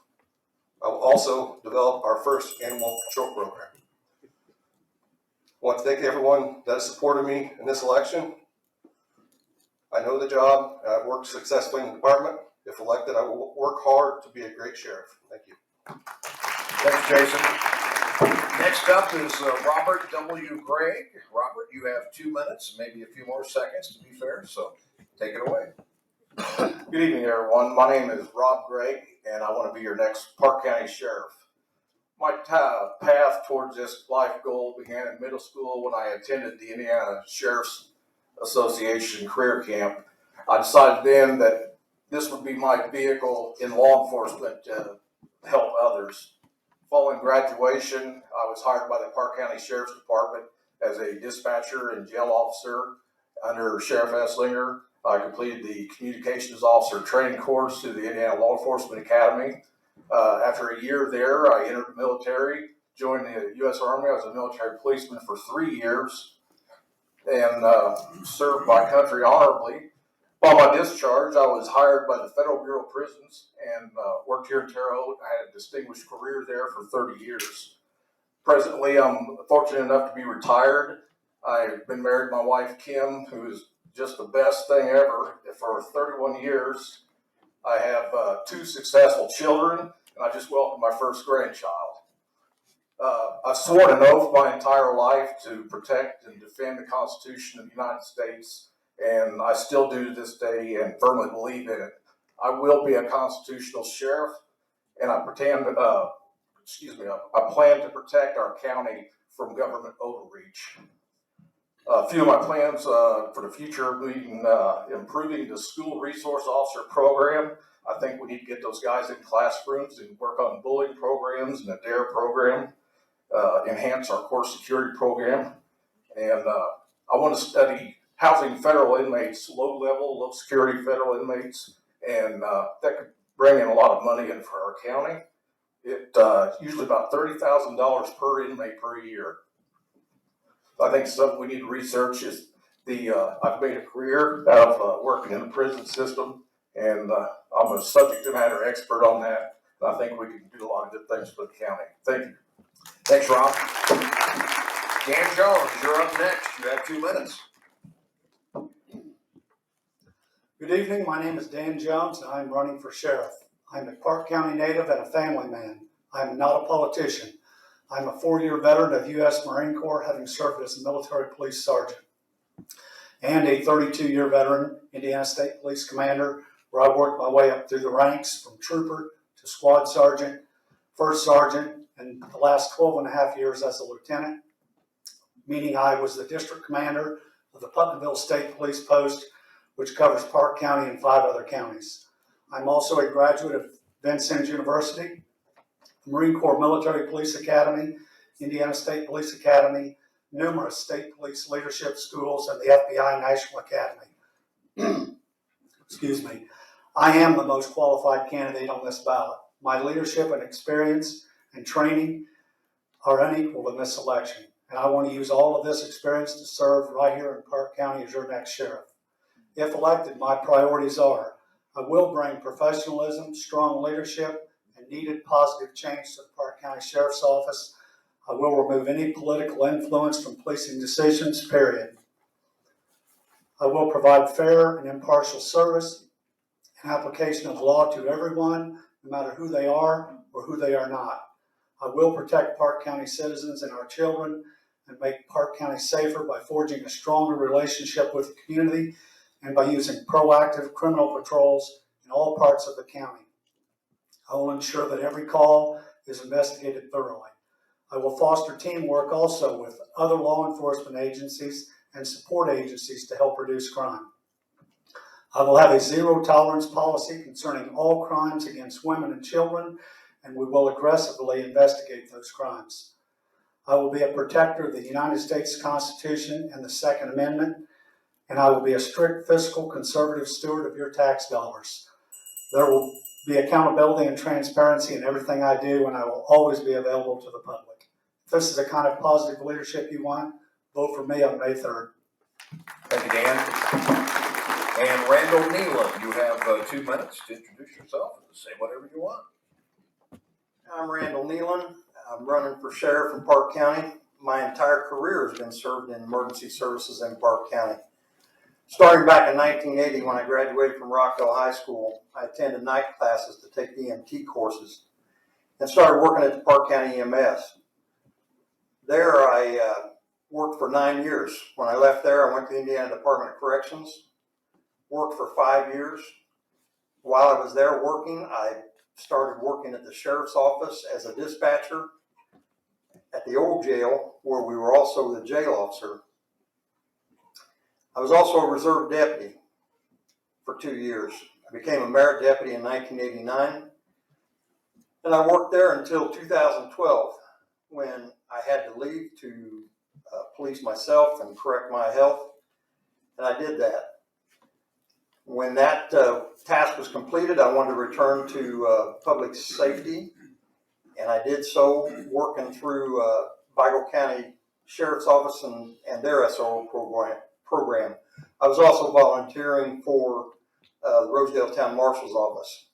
I will also develop our first animal control program. I want to thank everyone that has supported me in this election. I know the job, and I've worked successfully in the department. If elected, I will work hard to be a great sheriff. Thank you. Thanks, Jason. Next up is Robert W. Gregg. Robert, you have 2 minutes, maybe a few more seconds to be fair, so take it away. Good evening, everyone. My name is Rob Gregg, and I want to be your next Parke County Sheriff. My path towards this life goal began in middle school when I attended the Indiana Sheriff's Association career camp. I decided then that this would be my vehicle in law enforcement to help others Following graduation, I was hired by the Parke County Sheriff's Department as a dispatcher and jail officer under Sheriff Esslinger. I completed the Communications Officer Training course through the Indiana Law Enforcement Academy. After a year there, I entered the military, joined the U.S. Army. I was a military policeman for 3 years and served my country honorably. Upon my discharge, I was hired by the Federal Bureau of Prisons and worked here in Terre Haute. I had a distinguished career there for 30 years. Presently, I'm fortunate enough to be retired. I've been married to my wife, Kim, who is just the best thing ever. For 31 years, I have 2 successful children, and I just welcomed my first grandchild. I've sworn an oath my entire life to protect and defend the Constitution of the United States, and I still do to this day and firmly believe in it. I will be a constitutional sheriff, and I plan to protect our county from government overreach. A few of my plans for the future being improving the school resource officer program. I think we need to get those guys in classrooms and work on bullying programs and a DARE program, enhance our core security program. And I want to study housing federal inmates, low security federal inmates, and that could bring in a lot of money in for our county. It usually about $30,000 per inmate per year. I think something we need to research is I've made a career out of working in the prison system, and I'm a subject matter expert on that. And I think we can do a lot of good things for the county. Thank you. Thanks, Rob. Dan Jones, you're up next. You have 2 minutes. Good evening. My name is Dan Jones, and I'm running for sheriff. I'm a Parke County native and a family man. I'm not a politician. I'm a 4-year veteran of U.S. Marine Corps, having served as a military police sergeant, and a 32-year veteran, Indiana State Police Commander, where I worked my way up through the ranks from trooper to squad sergeant, first sergeant, and the last 12 and a half years as a lieutenant, meaning I was the district commander of the Putnamville State Police Post, which covers Parke County and 5 other counties. I'm also a graduate of Vincennes University, Marine Corps Military Police Academy, Indiana State Police Academy, numerous state police leadership schools, and the FBI National Academy. Excuse me. I am the most qualified candidate on this ballot. My leadership and experience and training are unequaled in this election, and I want to use all of this experience to serve right here in Parke County as your next sheriff. If elected, my priorities are: I will bring professionalism, strong leadership, and needed positive change to the Parke County Sheriff's Office. I will remove any political influence from policing decisions, period. I will provide fair and impartial service and application of law to everyone, no matter who they are or who they are not. I will protect Parke County citizens and our children and make Parke County safer by forging a stronger relationship with the community and by using proactive criminal patrols in all parts of the county. I will ensure that every call is investigated thoroughly. I will foster teamwork also with other law enforcement agencies and support agencies to help reduce crime. I will have a zero tolerance policy concerning all crimes against women and children, and we will aggressively investigate those crimes. I will be a protector of the United States Constitution and the Second Amendment, and I will be a strict fiscal conservative steward of your tax dollars. There will be accountability and transparency in everything I do, and I will always be available to the public. If this is the kind of positive leadership you want, vote for me on May 3rd. Thank you, Dan. And Randall Nealon, you have 2 minutes to introduce yourself and say whatever you want. I'm Randall Nealon. I'm running for sheriff in Parke County. My entire career has been served in emergency services in Parke County. Starting back in 1980, when I graduated from Rockville High School, I attended night classes to take EMT courses and started working at the Parke County EMS. There I worked for 9 years. When I left there, I went to the Indiana Department of Corrections, worked for 5 years. While I was there working, I started working at the sheriff's office as a dispatcher at the old jail, where we were also the jail officer. I was also a reserve deputy for 2 years. I became a merit deputy in 1989. And I worked there until 2012 when I had to leave to police myself and correct my health, and I did that. When that task was completed, I wanted to return to public safety, and I did so working through Vigo County Sheriff's Office and their SRO program. I was also volunteering for the Rosedale Town Marshal's Office.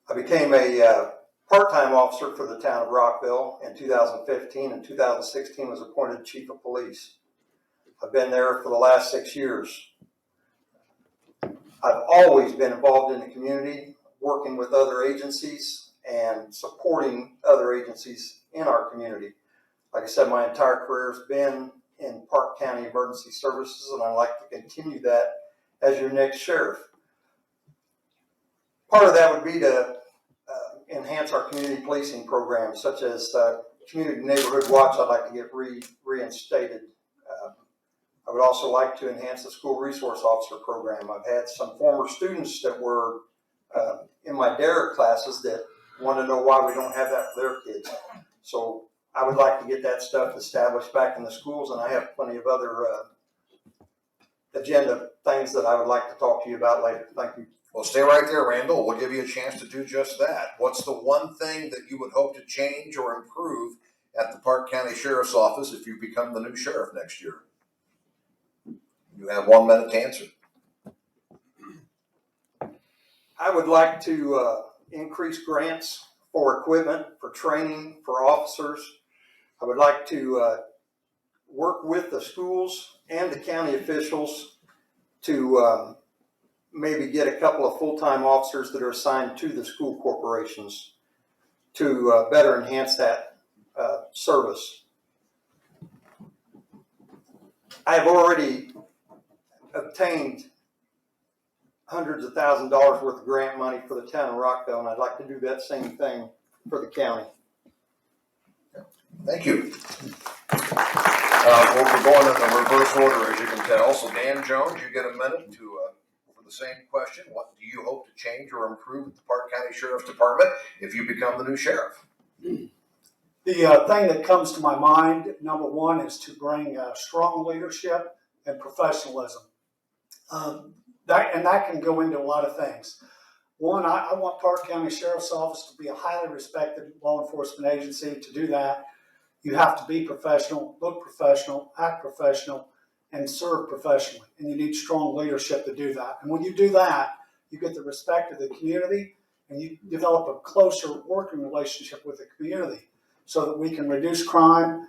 I became a part-time officer for the town of Rockville in 2015, and 2016 was appointed chief of police. I've been there for the last 6 years. I've always been involved in the community, working with other agencies and supporting other agencies in our community. Like I said, my entire career has been in Parke County Emergency Services, and I'd like to continue that as your next sheriff. Part of that would be to enhance our community policing programs, such as Community Neighborhood Watch. I'd like to get reinstated. I would also like to enhance the School Resource Officer program. I've had some former students that were in my DARE classes that want to know why we don't have that for their kids. So I would like to get that stuff established back in the schools, and I have plenty of other agenda things that I would like to talk to you about later. Thank you. Well, stay right there, Randall. We'll give you a chance to do just that. What's the one thing that you would hope to change or improve at the Parke County Sheriff's Office if you become the new sheriff next year? You have 1 minute to answer. I would like to increase grants for equipment, for training, for officers. I would like to work with the schools and the county officials to maybe get a couple of full-time officers that are assigned to the school corporations to better enhance that service. I have already obtained hundreds of thousands of dollars worth of grant money for the town of Rockville, and I'd like to do that same thing for the county. Thank you. We're going in the reverse order, as you can tell. So Dan Jones, you get a minute to for the same question. What do you hope to change or improve at the Parke County Sheriff's Department if you become the new sheriff? The thing that comes to my mind, number one, is to bring strong leadership and professionalism. That can go into a lot of things. One, I want Parke County Sheriff's Office to be a highly respected law enforcement agency. To do that, you have to be professional, look professional, act professional, and serve professionally. And you need strong leadership to do that. And when you do that, you get the respect of the community, and you develop a closer working relationship with the community so that we can reduce crime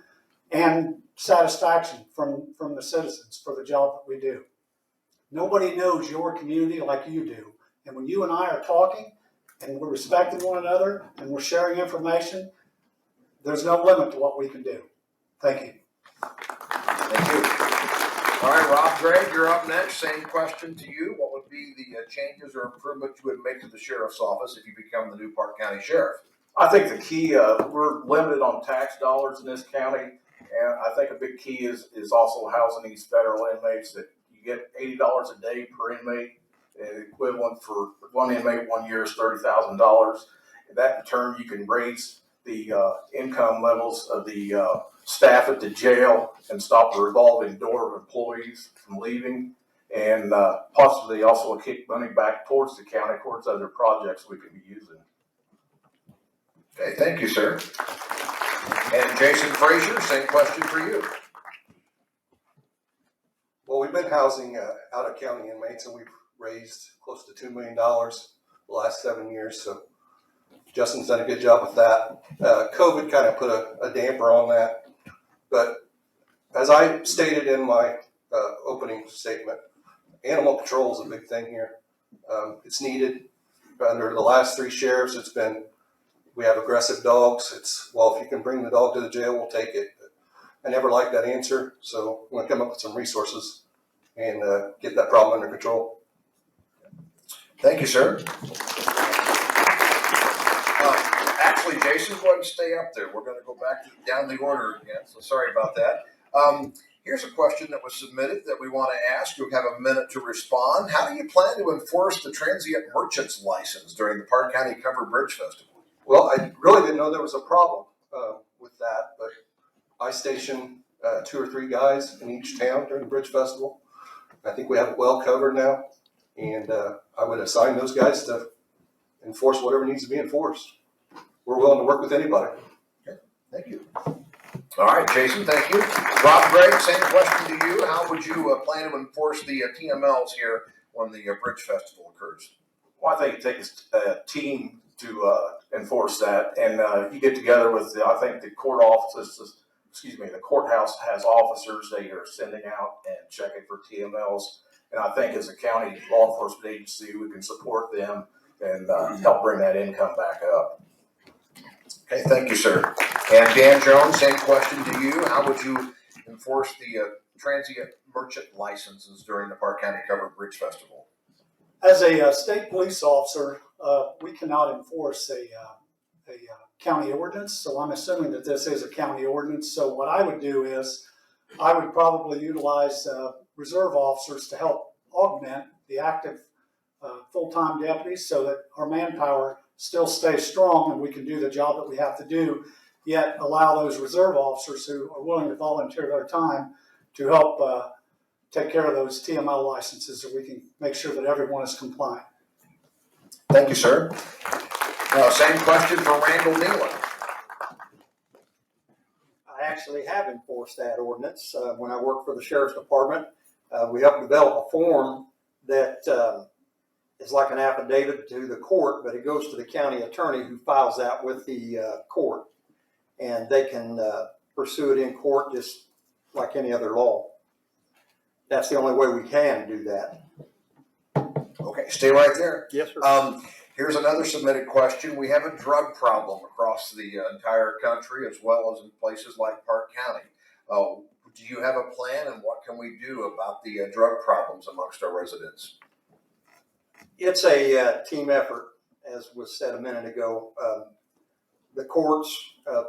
and satisfaction from the citizens for the job that we do. Nobody knows your community like you do. And when you and I are talking and we're respecting one another and we're sharing information, there's no limit to what we can do. Thank you. Thank you. All right, Rob Gregg, you're up next. Same question to you. What would be the changes or improvements you would make to the sheriff's office if you become the new Parke County Sheriff? I think the key, we're limited on tax dollars in this county, and I think a big key is also housing these federal inmates. That you get $80 a day per inmate, equivalent for one inmate 1 year is $30,000. That in turn, you can raise the income levels of the staff at the jail and stop the revolving door of employees from leaving, and possibly also kick money back towards the county, towards other projects we could be using. Okay, thank you, sir. And Jason Frazier, same question for you. Well, we've been housing out-of-county inmates, and we've raised close to $2 million the last 7 years, so Justin's done a good job with that. COVID kind of put a damper on that, but as I stated in my opening statement, animal control is a big thing here. It's needed. Under the last 3 sheriffs, it's been, we have aggressive dogs. It's, well, if you can bring the dog to the jail, we'll take it. But I never liked that answer, so I'm going to come up with some resources and get that problem under control. Thank you, sir. Actually, Jason, go ahead and stay up there. We're going to go back down the order again, so sorry about that. Here's a question that was submitted that we want to ask. You'll have a minute to respond. How do you plan to enforce the transient merchant's license during the Parke County Covered Bridge Festival? Well, I really didn't know there was a problem with that, but I station 2 or 3 guys in each town during the Bridge Festival. I think we have it well covered now, and I would assign those guys to enforce whatever needs to be enforced. We're willing to work with anybody. Okay, thank you. All right, Jason, thank you. Rob, Greg, same question to you. How would you plan to enforce the TMLs here when the Bridge Festival occurs? Well, I think it takes a team to enforce that, and you get together with I think the court offices. The courthouse has officers they are sending out and checking for TMLs, and I think as a county law enforcement agency, we can support them and help bring that income back up. Okay, thank you, sir. And Dan Jones, same question to you. How would you enforce the transient merchant licenses during the Parke County Covered Bridge Festival? As a state police officer, we cannot enforce a county ordinance, so I'm assuming that this is a county ordinance. So what I would do is I would probably utilize reserve officers to help augment the active full-time deputies so that our manpower still stays strong and we can do the job that we have to do, yet allow those reserve officers who are willing to volunteer their time to help take care of those TML licenses so we can make sure that everyone is compliant. Thank you, sir. Same question for Randall Nealon. I actually have enforced that ordinance. When I worked for the Sheriff's Department, we helped develop a form that is like an affidavit to the court, but it goes to the county attorney who files that with the court. And they can pursue it in court just like any other law. That's the only way we can do that. Okay, stay right there. Yes, sir. Here's another submitted question. We have a drug problem across the entire country as well as in places like Parke County. Do you have a plan and what can we do about the drug problems amongst our residents? It's a team effort, as was said a minute ago. The courts,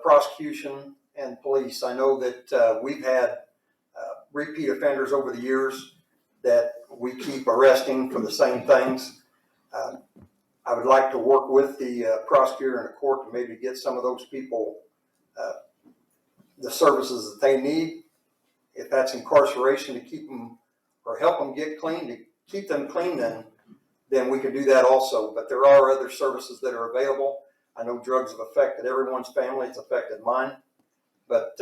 prosecution, and police. I know that we've had repeat offenders over the years that we keep arresting for the same things. I would like to work with the prosecutor and the court to maybe get some of those people the services that they need. If that's incarceration to keep them or help them get clean, to keep them clean, then we can do that also. But there are other services that are available. I know drugs have affected everyone's family. It's affected mine. But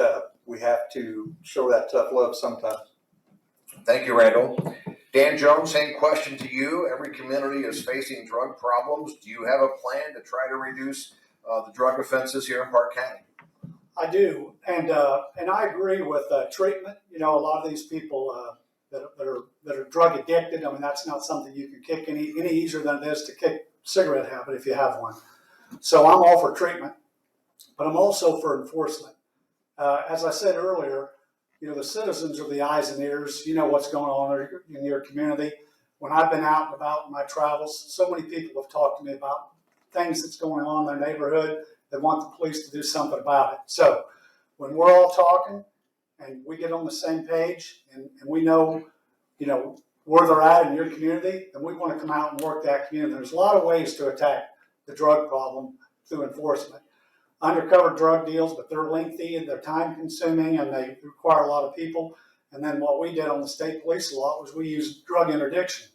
we have to show that tough love sometimes. Thank you, Randall. Dan Jones, same question to you. Every community is facing drug problems. Do you have a plan to try to reduce the drug offenses here in Parke County? I do, and I agree with treatment. You know, a lot of these people that are drug addicted. I mean, that's not something you can kick any easier than it is to kick cigarette habit if you have one. So I'm all for treatment, but I'm also for enforcement. As I said earlier, you know, the citizens are the eyes and ears. You know what's going on in your community. When I've been out and about in my travels, so many people have talked to me about things that's going on in their neighborhood. They want the police to do something about it. So when we're all talking and we get on the same page and we know, you know, where they're at in your community, and we want to come out and work that community. There's a lot of ways to attack the drug problem through enforcement. Undercover drug deals, but they're lengthy and they're time consuming and they require a lot of people. And then what we did on the state police a lot was we used drug interdiction.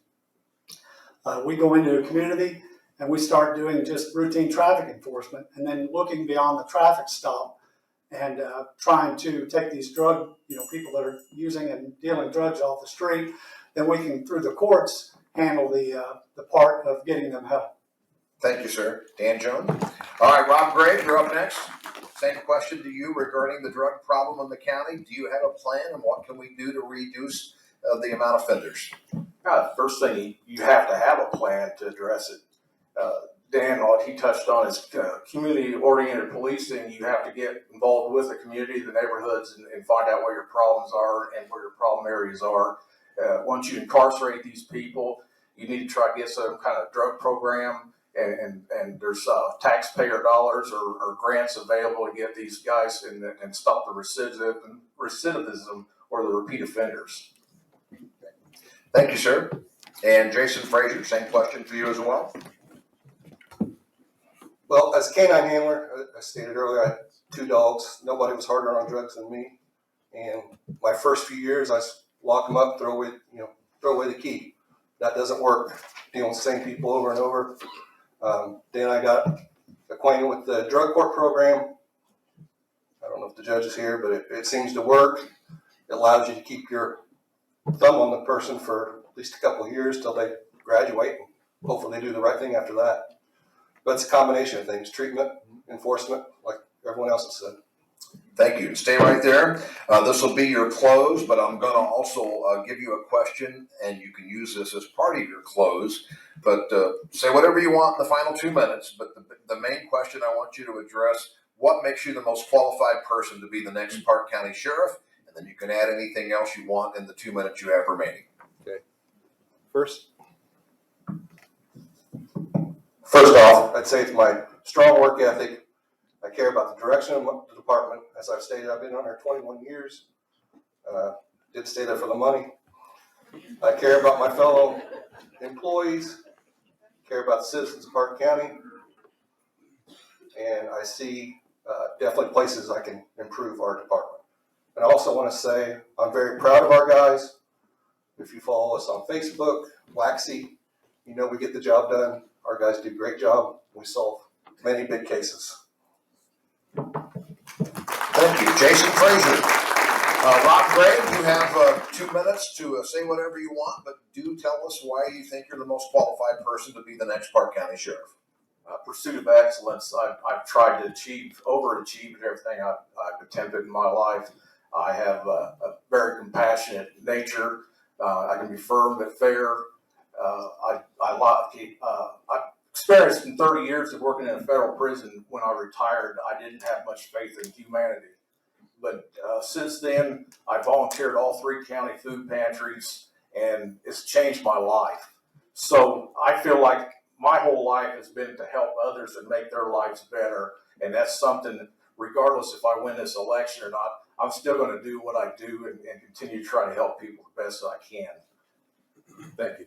We go into a community and we start doing just routine traffic enforcement and then looking beyond the traffic stop and trying to take these drug, you know, people that are using and dealing drugs off the street. Then we can, through the courts, handle the part of getting them help. Thank you, sir. Dan Jones. All right, Rob Gray, you're up next. Same question to you regarding the drug problem in the county. Do you have a plan and what can we do to reduce the amount of offenders? First thing, you have to have a plan to address it. Dan, what he touched on is community-oriented policing. You have to get involved with the community, the neighborhoods, and find out where your problems are and where your problem areas are. Once you incarcerate these people, you need to try to get some kind of drug program, and there's taxpayer dollars or grants available to get these guys and stop the recidivism or the repeat offenders. Thank you, sir. And Jason Frazier, same question for you as well. Well, as a canine handler, I stated earlier, I had 2 dogs. Nobody was harder on drugs than me. And my first few years, I lock them up, throw away the key. That doesn't work. Dealing with the same people over and over. Then I got acquainted with the drug court program. I don't know if the judge is here, but it seems to work. It allows you to keep your thumb on the person for at least a couple of years till they graduate, and hopefully they do the right thing after that. But it's a combination of things: treatment, enforcement, like everyone else has said. Thank you. Stay right there. This will be your close, but I'm going to also give you a question, and you can use this as part of your close. But say whatever you want in the final 2 minutes. But the main question I want you to address: what makes you the most qualified person to be the next Parke County Sheriff? And then you can add anything else you want in the 2 minutes you have remaining. First off, I'd say it's my strong work ethic. I care about the direction of the department. As I've stated, I've been on there 21 years. Did stay there for the money. I care about my fellow employees, care about the citizens of Parke County, and I see definitely places I can improve our department. And I also want to say I'm very proud of our guys. If you follow us on Facebook, WAXI, you know we get the job done. Our guys do a great job. We solve many big cases. Thank you. Jason Frazier. Rob Gray, you have 2 minutes to say whatever you want, but do tell us why you think you're the most qualified person to be the next Parke County Sheriff. Pursuit of excellence. I've tried to overachieve in everything I've attempted in my life. I have a very compassionate nature. I can be firm but fair. I've experienced in 30 years of working in a federal prison. When I retired, I didn't have much faith in humanity. But since then, I volunteered all 3 county food pantries, and it's changed my life. So I feel like my whole life has been to help others and make their lives better. And that's something, regardless if I win this election or not, I'm still going to do what I do and continue to try to help people the best I can. Thank you.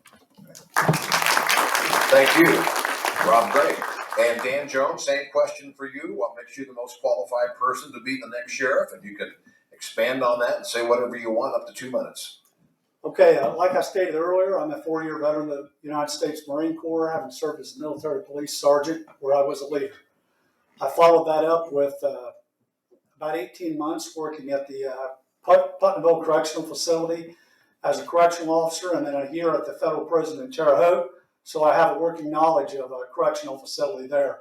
Thank you, Rob Gray. And Dan Jones, same question for you. What makes you the most qualified person to be the next sheriff? And you can expand on that and say whatever you want, up to 2 minutes. Okay, like I stated earlier, I'm a 4-year veteran of the United States Marine Corps, having served as a military police sergeant where I was a leader. I followed that up with about 18 months working at the Putnamville Correctional Facility as a correctional officer, and then a year at the federal prison in Terre Haute. So I have a working knowledge of a correctional facility there.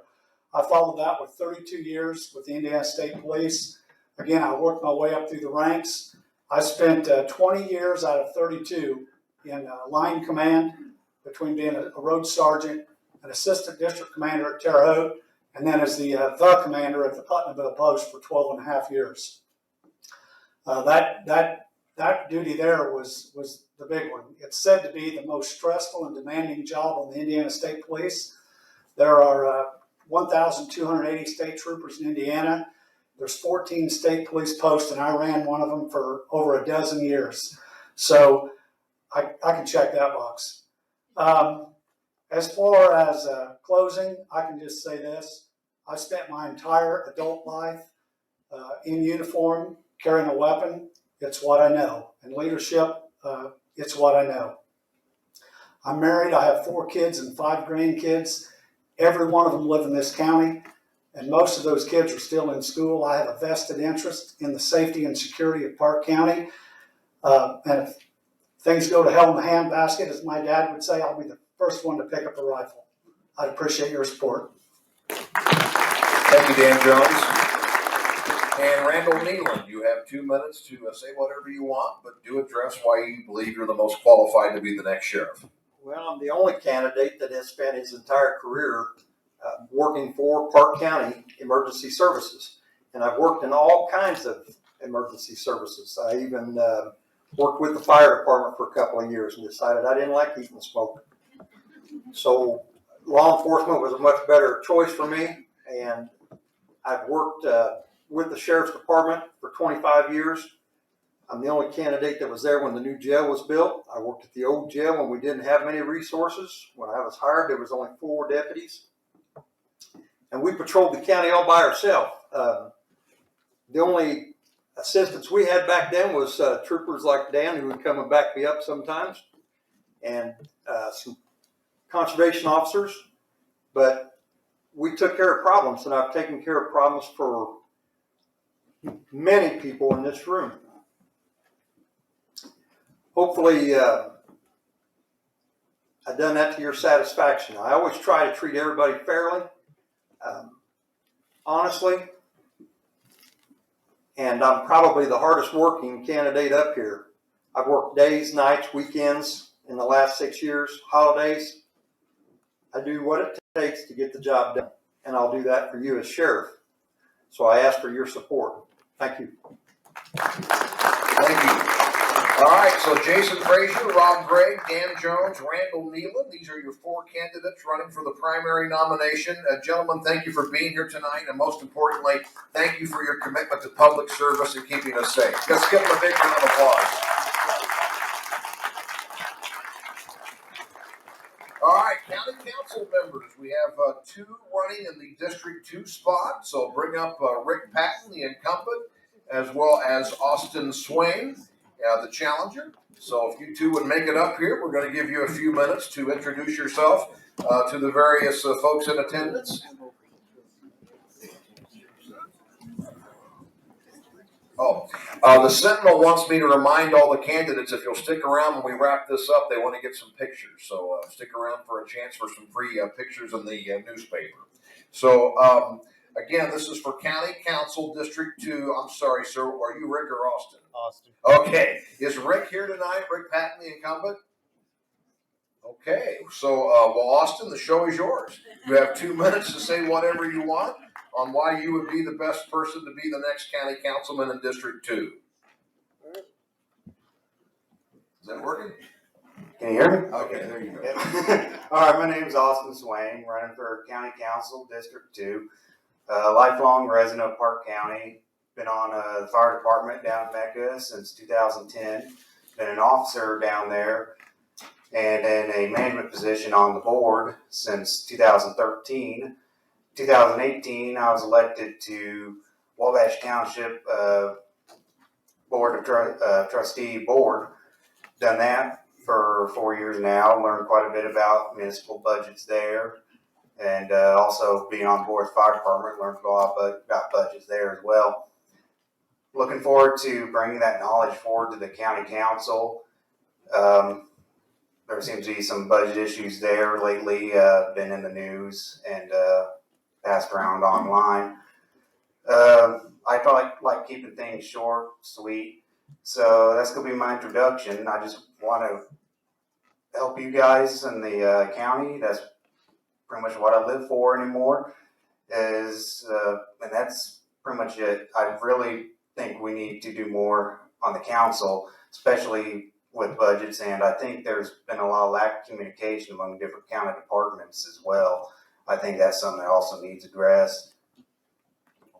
I followed that with 32 years with the Indiana State Police. Again, I worked my way up through the ranks. I spent 20 years out of 32 in line command, between being a road sergeant, an assistant district commander at Terre Haute, and then as the commander at the Putnamville Post for 12 and a half years. That duty there was the big one. It's said to be the most stressful and demanding job on the Indiana State Police. There are 1,280 state troopers in Indiana. There's 14 state police posts, and I ran one of them for over a dozen years. So I can check that box. As far as closing, I can just say this. I spent my entire adult life in uniform, carrying a weapon. It's what I know. And leadership, it's what I know. I'm married. I have 4 kids and 5 grandkids. Every one of them live in this county, and most of those kids are still in school. I have a vested interest in the safety and security of Parke County. And if things go to hell in the handbasket, as my dad would say, I'll be the first one to pick up a rifle. I'd appreciate your support. Thank you, Dan Jones. And Randall Nealon, you have 2 minutes to say whatever you want, but do address why you believe you're the most qualified to be the next sheriff. Well, I'm the only candidate that has spent his entire career working for Parke County Emergency Services. And I've worked in all kinds of emergency services. I even worked with the fire department for a couple of years and decided I didn't like heat and smoke. So law enforcement was a much better choice for me. And I've worked with the sheriff's department for 25 years. I'm the only candidate that was there when the new jail was built. I worked at the old jail when we didn't have many resources. When I was hired, there was only 4 deputies. And we patrolled the county all by ourselves. The only assistance we had back then was troopers like Dan, who would come and back me up sometimes, and some conservation officers. But we took care of problems, and I've taken care of problems for many people in this room. Hopefully, I've done that to your satisfaction. I always try to treat everybody fairly, honestly, and I'm probably the hardest working candidate up here. I've worked days, nights, weekends in the last 6 years, holidays. I do what it takes to get the job done, and I'll do that for you as sheriff. So I ask for your support. Thank you. Thank you. All right, so Jason Frazier, Rob Gregg, Dan Jones, Randall Nealon, these are your 4 candidates running for the primary nomination. Gentlemen, thank you for being here tonight, and most importantly, thank you for your commitment to public service and keeping us safe. Let's give them a big round of applause. All right, county council members, we have 2 running in the District 2 spot, so bring up Rick Patton, the incumbent, as well as Austin Swain, the challenger. So if you 2 would make it up here, we're going to give you a few minutes to introduce yourself to the various folks in attendance. The Sentinel wants me to remind all the candidates, if you'll stick around when we wrap this up, they want to get some pictures. So stick around for a chance for some free pictures in the newspaper. So again, this is for County Council District 2. I'm sorry, sir. Are you Rick or Austin? Austin. Okay. Is Rick here tonight? Rick Patton, the incumbent? Okay. So, well, Austin, the show is yours. You have 2 minutes to say whatever you want on why you would be the best person to be the next county councilman in District 2. Is that working? Can you hear me? Okay, there you go. All right, my name is Austin Swain, running for County Council, District 2. Lifelong resident of Parke County. Been on the fire department down in Mecca since 2010. Been an officer down there and in a management position on the board since 2013. 2018, I was elected to Wabash Township Board of Trustee Board. Done that for 4 years now. Learned quite a bit about municipal budgets there, and also being on board with the fire department, learned a lot about budgets there as well. Looking forward to bringing that knowledge forward to the county council. There seems to be some budget issues there lately, been in the news and passed around online. I like keeping things short, sweet. So that's going to be my introduction. I just want to help you guys in the county. That's pretty much what I live for anymore. And that's pretty much it. I really think we need to do more on the council, especially with budgets. And I think there's been a lot of lack of communication among different county departments as well. I think that's something that also needs addressed.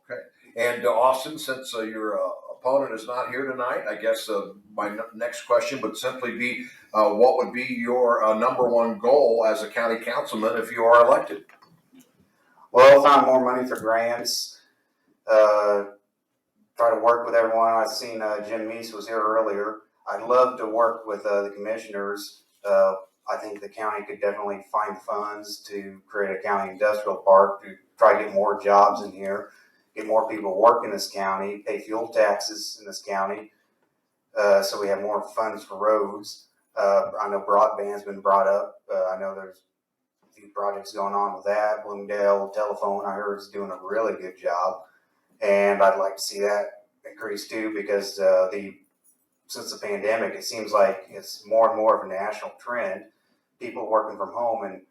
Okay. And Austin, since your opponent is not here tonight, I guess my next question would simply be, what would be your #1 goal as a county councilman if you are elected? Well, find more money for grants. Try to work with everyone. I've seen Jim Meese was here earlier. I'd love to work with the commissioners. I think the county could definitely find funds to create a county industrial park to try to get more jobs in here, get more people work in this county, pay fuel taxes in this county, so we have more funds for roads. I know broadband's been brought up. I know there's a few projects going on with that. Bloomingdale Telephone, I heard, is doing a really good job, and I'd like to see that increase too, because since the pandemic, it seems like it's more and more of a national trend. People working from home, and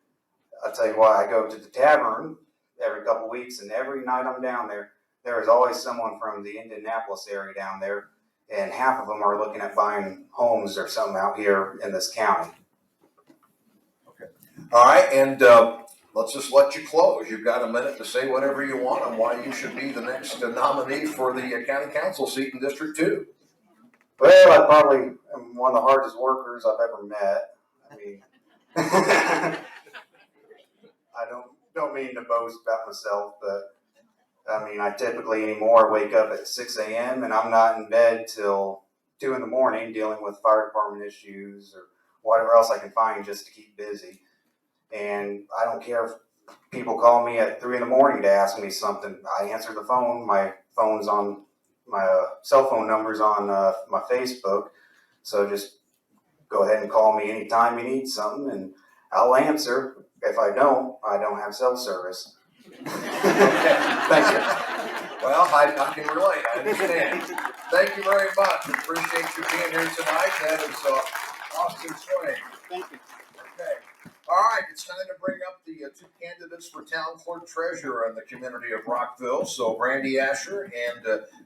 I'll tell you what, I go to the tavern every couple of weeks, and every night I'm down there, there is always someone from the Indianapolis area down there, and half of them are looking at buying homes or something out here in this county. Okay. All right, and let's just let you close. You've got a minute to say whatever you want on why you should be the next nominee for the county council seat in District 2. Well, I probably am one of the hardest workers I've ever met. I mean, I don't mean to boast about myself, but I mean, I typically anymore wake up at 6 a.m. and I'm not in bed till 2 in the morning dealing with fire department issues or whatever else I can find just to keep busy. And I don't care if people call me at 3 in the morning to ask me something. I answer the phone. My phone's on, my cell phone number's on my Facebook. So just go ahead and call me anytime you need something and I'll answer. If I don't have cell service. Okay, Thank you. well, I can relate, I understand. Thank you very much, appreciate you being here tonight, that is Austin Swain. Thank you. Okay, all right, it's time to bring up the two candidates for town clerk treasurer in the community of Rockville. So Brandy Asher and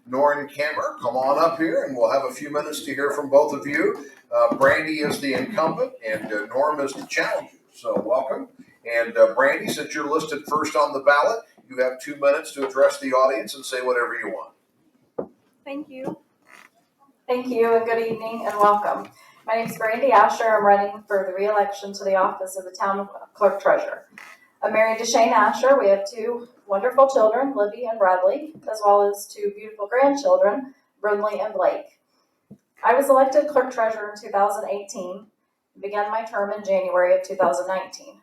Norrin Kammer, come on up here and we'll have a few minutes to hear from both of you. Brandy is the incumbent and Norm is the challenger, so welcome. And Brandy, since you're listed first on the ballot, you have 2 minutes to address the audience and say whatever you want. Thank you. Thank you and good evening and welcome. My name is Brandy Asher. I'm running for the re-election to the office of the town clerk treasurer. I'm married to Shane Asher. We have 2 wonderful children, Libby and Bradley, as well as 2 beautiful grandchildren, Brindley and Blake. I was elected clerk treasurer in 2018 and began my term in January of 2019.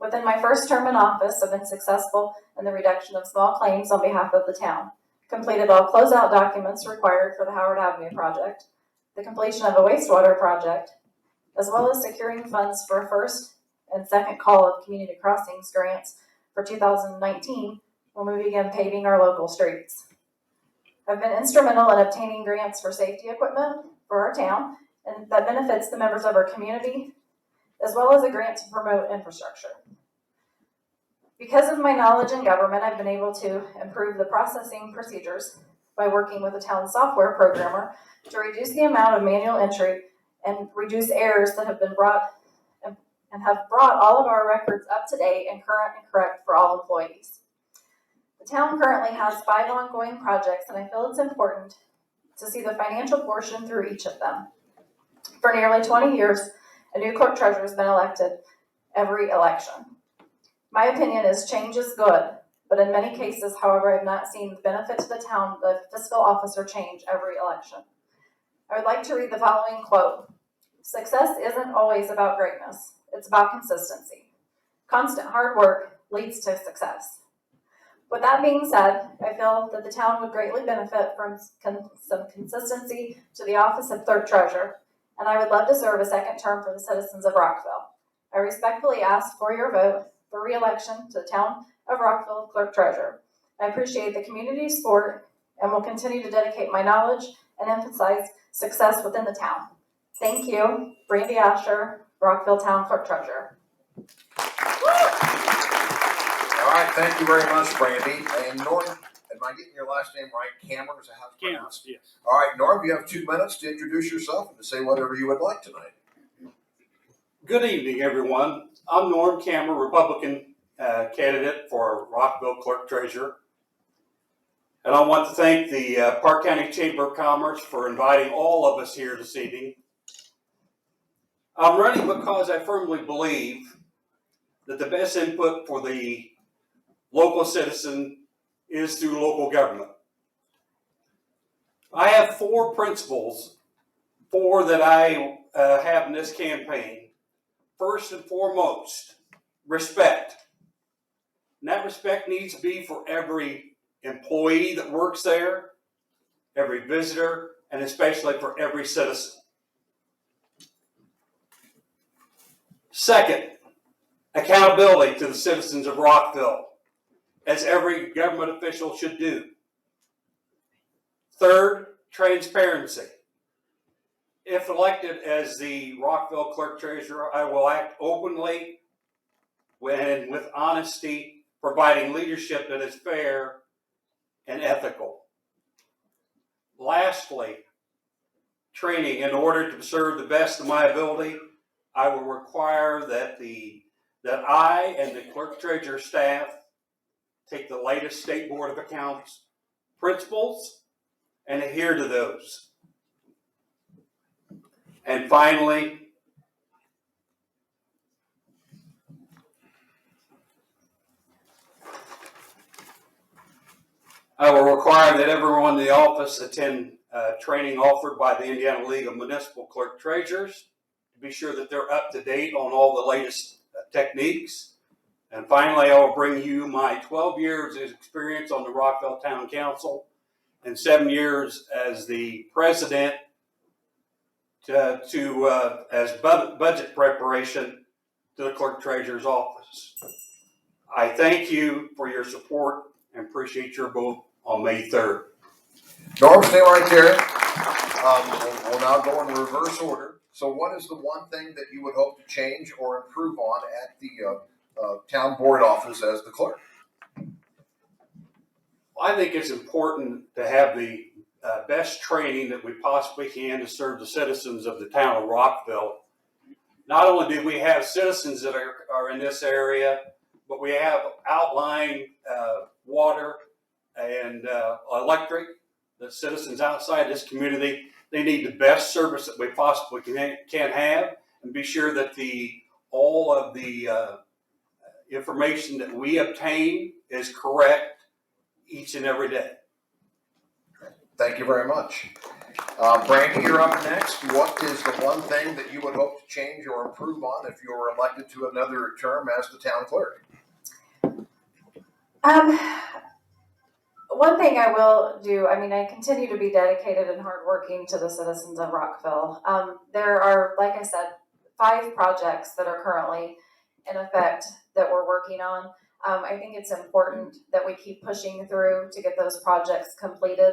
Within my first term in office, I've been successful in the reduction of small claims on behalf of the town, completed all closeout documents required for the Howard Avenue project, the completion of a wastewater project, as well as securing funds for a first and second call of community crossings grants for 2019 when we began paving our local streets. I've been instrumental in obtaining grants for safety equipment for our town, and that benefits the members of our community, as well as a grant to promote infrastructure. Because of my knowledge in government, I've been able to improve the processing procedures by working with a town software programmer to reduce the amount of manual entry and reduce errors that have been brought and have brought all of our records up to date and current and correct for all employees. The town currently has 5 ongoing projects, and I feel it's important to see the financial portion through each of them. For nearly 20 years, a new clerk treasurer has been elected every election. My opinion is change is good, but in many cases, however, I have not seen the benefit to the town the fiscal officer change every election. I would like to read the following quote. Success isn't always about greatness. It's about consistency. Constant hard work leads to success. With that being said, I feel that the town would greatly benefit from some consistency to the office of clerk treasurer, and I would love to serve a second term for the citizens of Rockville. I respectfully ask for your vote for re-election to the town of Rockville clerk treasurer. I appreciate the community's support and will continue to dedicate my knowledge and emphasize success within the town. Thank you, Brandy Asher, Rockville Town Clerk Treasurer. All right, thank you very much, Brandy. And Norm, am I getting your last name right? Kammer, is that how it's pronounced? Yes. All right, Norm, you have 2 minutes to introduce yourself and to say whatever you would like tonight. Good evening, everyone. I'm Norm Kammer, Republican candidate for Rockville Clerk Treasurer. And I want to thank the Parke County Chamber of Commerce for inviting all of us here this evening. I'm running because I firmly believe that the best input for the local citizen is through local government. I have 4 principles, 4 that I have in this campaign. First and foremost, respect. And that respect needs to be for every employee that works there, every visitor, and especially for every citizen. Second, accountability to the citizens of Rockville, as every government official should do. Third, transparency. If elected as the Rockville Clerk Treasurer, I will act openly and with honesty, providing leadership that is fair and ethical. Lastly, training. In order to serve the best of my ability, I will require that I and the Clerk Treasurer staff take the latest State Board of Accounts principles and adhere to those. And finally, I will require that everyone in the office attend training offered by the Indiana League of Municipal Clerk Treasurers to be sure that they're up to date on all the latest techniques. And finally, I will bring you my 12 years of experience on the Rockville Town Council and 7 years as the president as budget preparation to the Clerk Treasurer's office. I thank you for your support and appreciate your vote on May 3rd. Norm, stay right there. We'll now go in reverse order. So what is the one thing that you would hope to change or improve on at the town board office as the clerk? I think it's important to have the best training that we possibly can to serve the citizens of the town of Rockville. Not only do we have citizens that are in this area, but we have outlying water and electric. The citizens outside this community, they need the best service that we possibly can have, and be sure that all of the information that we obtain is correct each and every day. Thank you very much. Brandy, you're up next. What is the one thing that you would hope to change or improve on if you were elected to another term as the town clerk? One thing I will do, I continue to be dedicated and hardworking to the citizens of Rockville. There are, like I said, 5 projects that are currently in effect that we're working on. I think it's important that we keep pushing through to get those projects completed.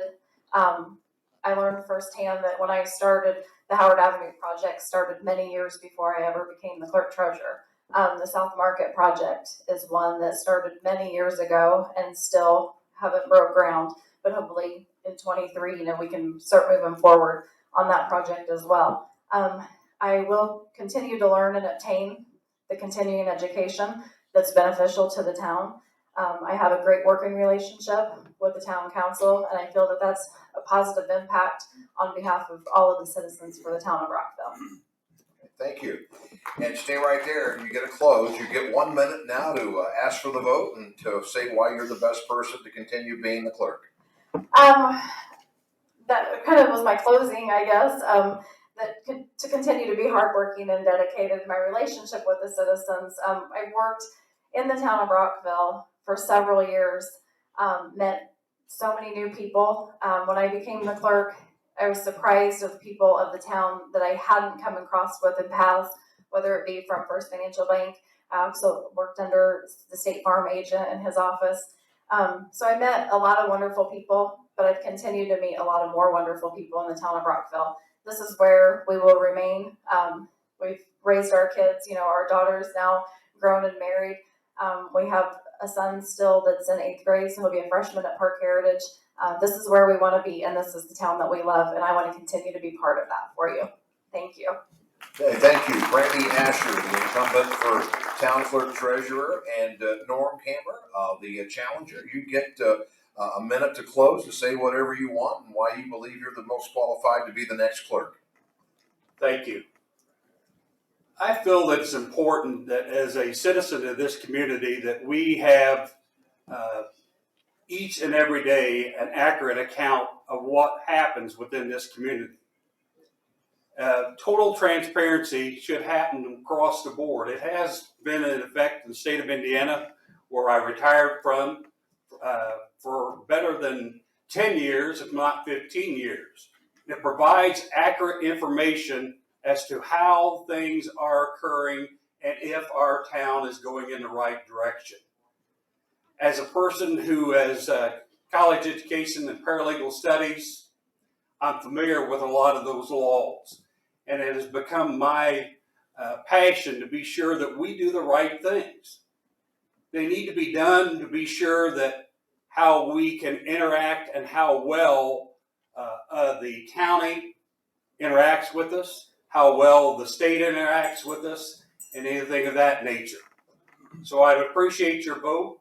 I learned firsthand that when I started, the Howard Avenue project started many years before I ever became the clerk treasurer. The South Market project is one that started many years ago and still haven't broke ground, but hopefully in 23, we can start moving forward on that project as well. I will continue to learn and obtain the continuing education that's beneficial to the town. I have a great working relationship with the town council, and I feel that that's a positive impact on behalf of all of the citizens for the town of Rockville. Thank you. And stay right there. You get a close. You get 1 minute now to ask for the vote and to say why you're the best person to continue being the clerk. That kind of was my closing, I guess. To continue to be hardworking and dedicated. My relationship with the citizens. I've worked in the town of Rockville for several years. Met so many new people. When I became the clerk, I was surprised of the people of the town that I hadn't come across with in past, whether it be from First Financial Bank. I also worked under the State Farm agent in his office. So I met a lot of wonderful people, but I've continued to meet a lot of more wonderful people in the town of Rockville. This is where we will remain. We've raised our kids, our daughter's now grown and married. We have a son still that's in 8th grade, so he'll be a freshman at Parke Heritage. This is where we want to be, and this is the town that we love, and I want to continue to be part of that for you. Thank you. Okay, thank you. Brandy Asher, the incumbent for town clerk treasurer, and Norm Camber, the challenger. You get a minute to close to say whatever you want and why you believe you're the most qualified to be the next clerk. Thank you. I feel that it's important that as a citizen of this community that we have each and every day an accurate account of what happens within this community. Total transparency should happen across the board. It has been in effect in the state of Indiana, where I retired from for better than 10 years, if not 15 years. It provides accurate information as to how things are occurring and if our town is going in the right direction. As a person who has college education and paralegal studies, I'm familiar with a lot of those laws. And it has become my passion to be sure that we do the right things. They need to be done to be sure that how we can interact and how well the county interacts with us, how well the state interacts with us, and anything of that nature. So I'd appreciate your vote,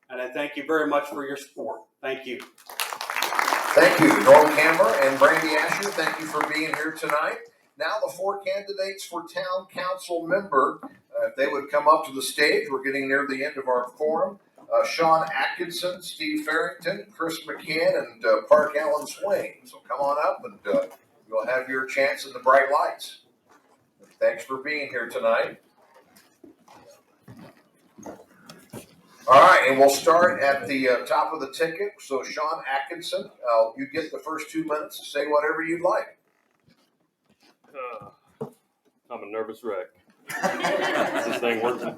and I thank you very much for your support. Thank you. Thank you, Norm Camber and Brandy Asher. Thank you for being here tonight. Now the four candidates for town council member, if they would come up to the stage, we're getting near the end of our forum. Sean Atkinson, Steve Farrington, Chris McCann, and Parke Allen Swain. So come on up and you'll have your chance in the bright lights. Thanks for being here tonight. All right, and we'll start at the top of the ticket. So Sean Atkinson, you get the first 2 minutes to say whatever you'd like. I'm a nervous wreck. Is this thing working?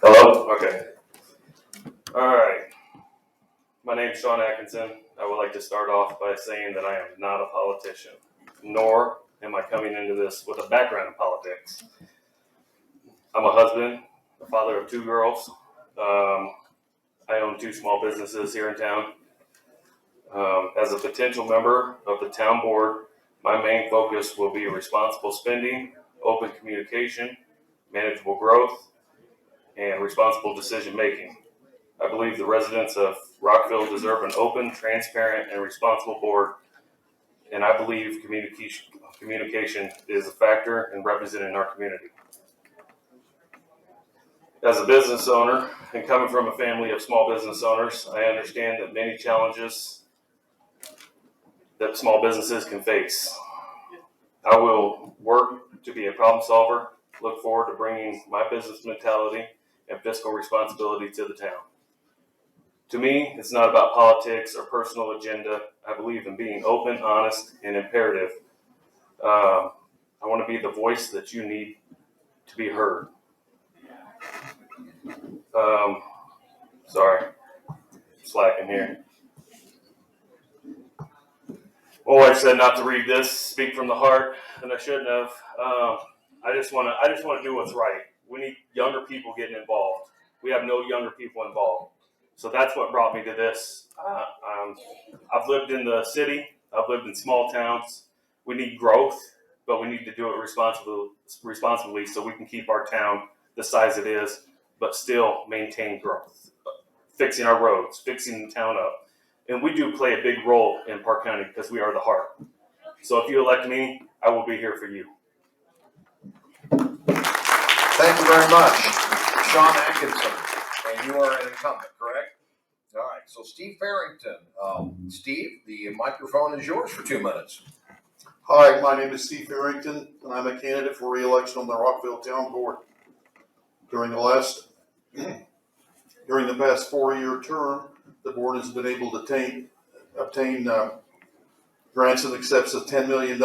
Hello? Okay. All right. My name's Sean Atkinson. I would like to start off by saying that I am not a politician, nor am I coming into this with a background in politics. I'm a husband, a father of 2 girls. I own 2 small businesses here in town. As a potential member of the town board, my main focus will be responsible spending, open communication, manageable growth, and responsible decision making. I believe the residents of Rockville deserve an open, transparent, and responsible board, and I believe communication is a factor in representing our community. As a business owner and coming from a family of small business owners, I understand that many challenges that small businesses can face. I will work to be a problem solver, look forward to bringing my business mentality and fiscal responsibility to the town. To me, it's not about politics or personal agenda. I believe in being open, honest, and imperative. I want to be the voice that you need to be heard. Sorry, slacking here. My wife said not to read this, speak from the heart, and I shouldn't have. I just want to do what's right. We need younger people getting involved. We have no younger people involved, so that's what brought me to this. I've lived in the city. I've lived in small towns. We need growth, but we need to do it responsibly so we can keep our town the size it is, but still maintain growth, fixing our roads, fixing the town up. And we do play a big role in Parke County because we are the heart. So if you elect me, I will be here for you. Thank you very much, Sean Atkinson. And you are an incumbent, correct? All right, so Steve Farrington. Steve, the microphone is yours for 2 minutes. Hi, my name is Steve Farrington, and I'm a candidate for re-election on the Rockville Town Board. During the past 4-year term, the board has been able to obtain grants in excess of $10 million.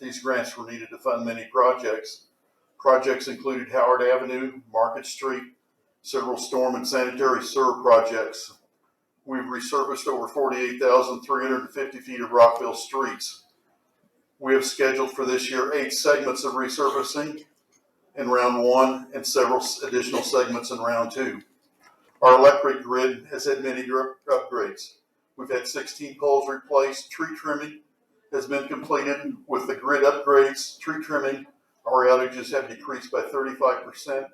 These grants were needed to fund many projects. Projects included Howard Avenue, Market Street, several storm and sanitary sewer projects. We've resurfaced over 48,350 feet of Rockville streets. We have scheduled for this year 8 segments of resurfacing in round 1 and several additional segments in round 2. Our electric grid has had many upgrades. We've had 16 poles replaced. Tree trimming has been completed. With the grid upgrades, tree trimming, our outages have decreased by 35%.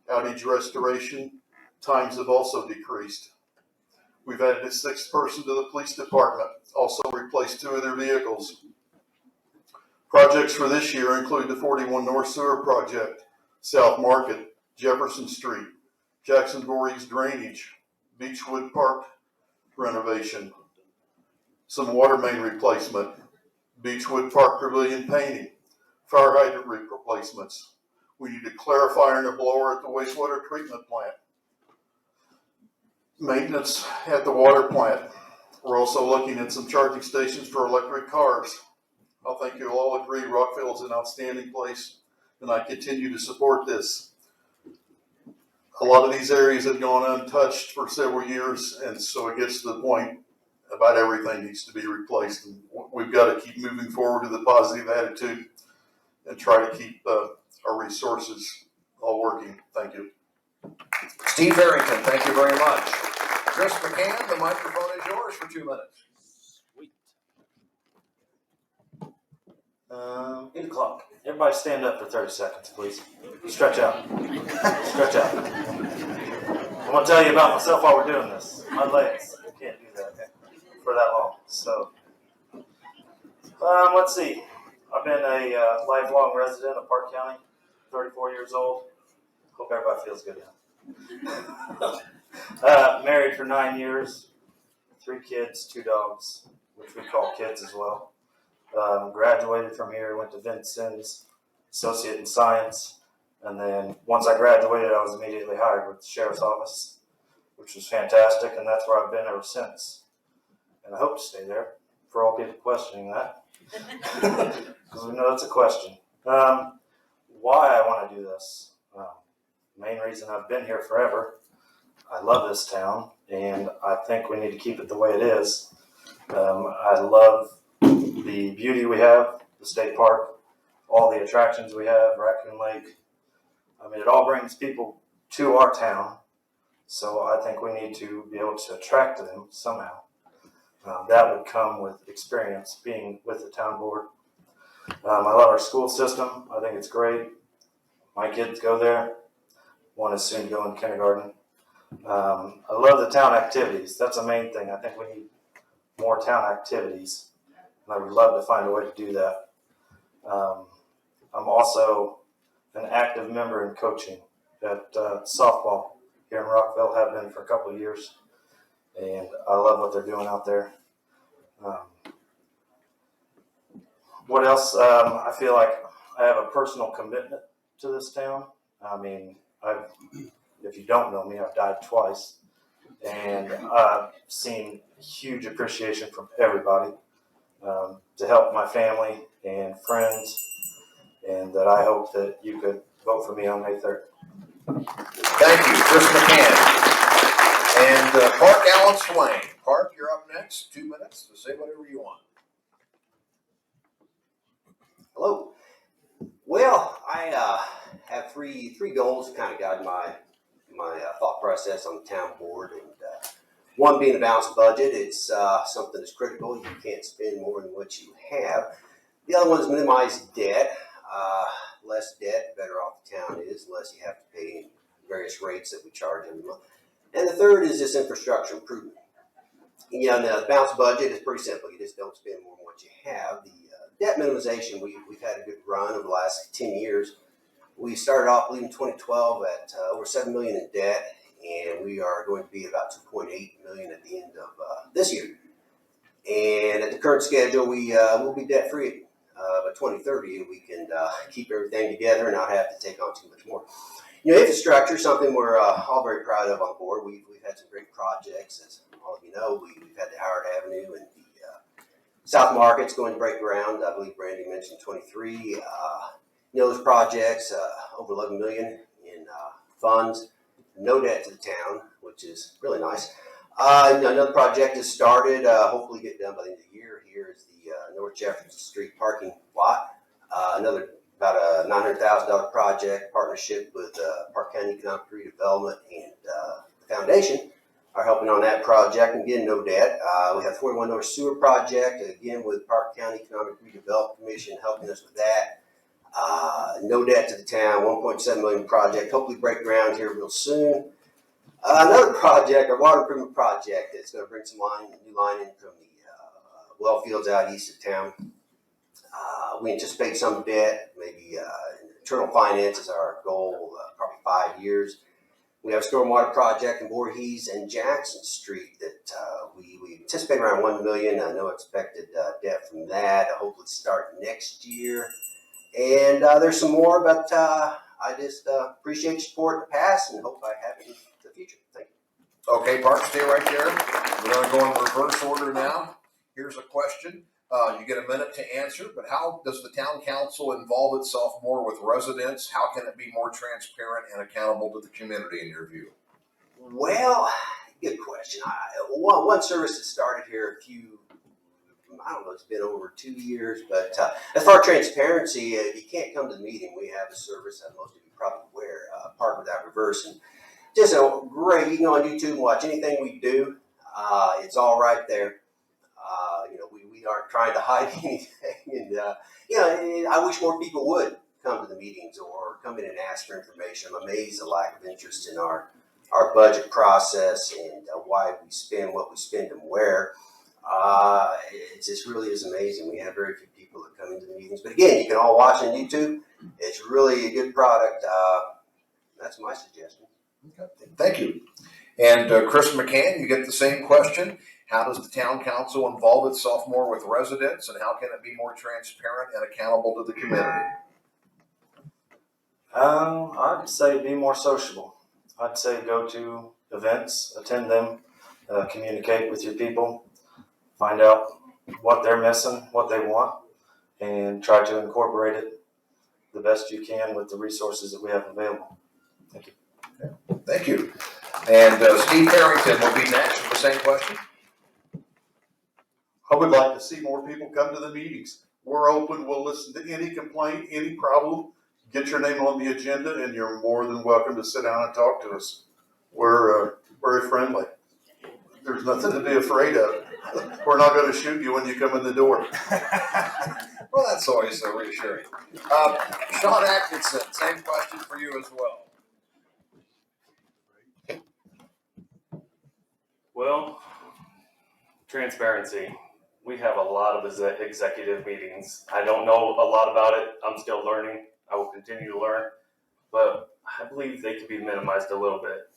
Outage restoration times have also decreased. We've added a 6th person to the police department, also replaced 2 of their vehicles. Projects for this year include the 41 North Sewer Project, South Market, Jefferson Street, Jackson Voorhees drainage, Beechwood Park renovation, some water main replacement, Beechwood Park Pavilion painting, fire hydrant replacements. We need a clarifier and a blower at the wastewater treatment plant. Maintenance at the water plant. We're also looking at some charging stations for electric cars. I think you'll all agree Rockville is an outstanding place, and I continue to support this. A lot of these areas have gone untouched for several years, and so it gets to the point about everything needs to be replaced. And we've got to keep moving forward with a positive attitude and try to keep our resources all working. Thank you. Steve Farrington, thank you very much. Chris McCann, the microphone is yours for 2 minutes. Sweet. 8 o'clock. Everybody stand up for 30 seconds, please. Stretch out. Stretch out. I'm going to tell you about myself while we're doing this. My legs. I can't do that for that long. So, let's see. I've been a lifelong resident of Parke County, 34 years old. Hope everybody feels good now. Married for 9 years, 3 kids, 2 dogs, which we call kids as well. Graduated from here, went to Vincent's, associate in science, and then once I graduated, I was immediately hired with the sheriff's office, which was fantastic, and that's where I've been ever since. And I hope to stay there, for all people questioning that, because we know that's a question. Why I want to do this? Main reason I've been here forever. I love this town, and I think we need to keep it the way it is. I love the beauty we have, the state park, all the attractions we have, Raccoon Lake. I mean, it all brings people to our town, so I think we need to be able to attract them somehow. That would come with experience being with the town board. I love our school system. I think it's great. My kids go there. One is soon to go in kindergarten. I love the town activities. That's the main thing. I think we need more town activities. And I would love to find a way to do that. I'm also an active member in coaching at softball here in Rockville, have been for a couple of years. And I love what they're doing out there. What else? I feel like I have a personal commitment to this town. I mean, if you don't know me, I've died twice. And I've seen huge appreciation from everybody to help my family and friends. And that I hope that you could vote for me on May 3rd. Thank you, Chris McCann. And Park Allen Swain. Park, you're up next. 2 minutes to say whatever you want. Hello. Well, I have three goals to kind of guide my thought process on the town board, and one being a balanced budget. It's something that's critical. You can't spend more than what you have. The other one is minimize debt. Less debt, the better off the town is, less you have to pay in various rates that we charge every month. And the third is just infrastructure improvement. And, the balanced budget is pretty simple. You just don't spend more than what you have. The debt minimization, we've had a good run over the last 10 years. We started off, I believe, in 2012 at over $7 million in debt, and we are going to be about $2.8 million at the end of this year. And at the current schedule, we will be debt free. By 2030, we can keep everything together and not have to take on too much more. Infrastructure is something we're all very proud of on board. We've had some great projects, as all of you know. We've had the Howard Avenue and the South Market's going to break ground. I believe Brandy mentioned 23. Those projects, over $11 million in funds, no debt to the town, which is really nice. Another project has started, hopefully get done by the end of the year. Here is the North Jefferson Street parking lot. Another about a $900,000 project, partnership with Parke County Economic Redevelopment and the foundation are helping on that project. And again, no debt. We have 41 North Sewer Project, again with Parke County Economic Redevelopment Commission helping us with that. No debt to the town, $1.7 million project, hopefully break ground here real soon. Another project, our water improvement project, that's going to bring some new line in from the well fields out east of town. We anticipate some debt, maybe internal finance is our goal, probably 5 years. We have a stormwater project in Voorhees and Jackson Street that we anticipate around $1 million. No expected debt from that. Hopefully start next year. And there's some more, but I just appreciate your support in the past and hope I have it in the future. Thank you. Okay, Park, stay right there. We're going to go in reverse order now. Here's a question. You get a minute to answer, but how does the town council involve itself more with residents? How can it be more transparent and accountable to the community in your view? Well, good question. One service that started here it's been over 2 years, but as far as transparency, you can't come to the meeting. We have a service that most of you probably aware, Park Without Reverse, and just great. You can go on YouTube and watch anything we do. It's all right there. We aren't trying to hide anything, and I wish more people would come to the meetings or come in and ask for information. I'm amazed at the lack of interest in our budget process and why we spend what we spend and where. It just really is amazing. We have very few people people that come into the meetings. But again, you can all watch on YouTube. It's really a good product. That's my suggestion. Okay. Thank you. And Chris McCann, you get the same question. How does the town council involve itself more with residents, and how can it be more transparent and accountable to the community? I'd say be more sociable. I'd say go to events, attend them, communicate with your people, find out what they're missing, what they want, and try to incorporate it the best you can with the resources that we have available. Thank you. Okay. Thank you. And Steve Harrington will be next with the same question. I would like to see more people come to the meetings. We're open. We'll listen to any complaint, any problem. Get your name on the agenda, and you're more than welcome to sit down and talk to us. We're very friendly. There's nothing to be afraid of. We're not going to shoot you when you come in the door. Well, that's always reassuring. Sean Atkinson, same question for you as well. Well, transparency. We have a lot of executive meetings. I don't know a lot about it. I'm still learning. I will continue to learn, but I believe they could be minimized a little bit.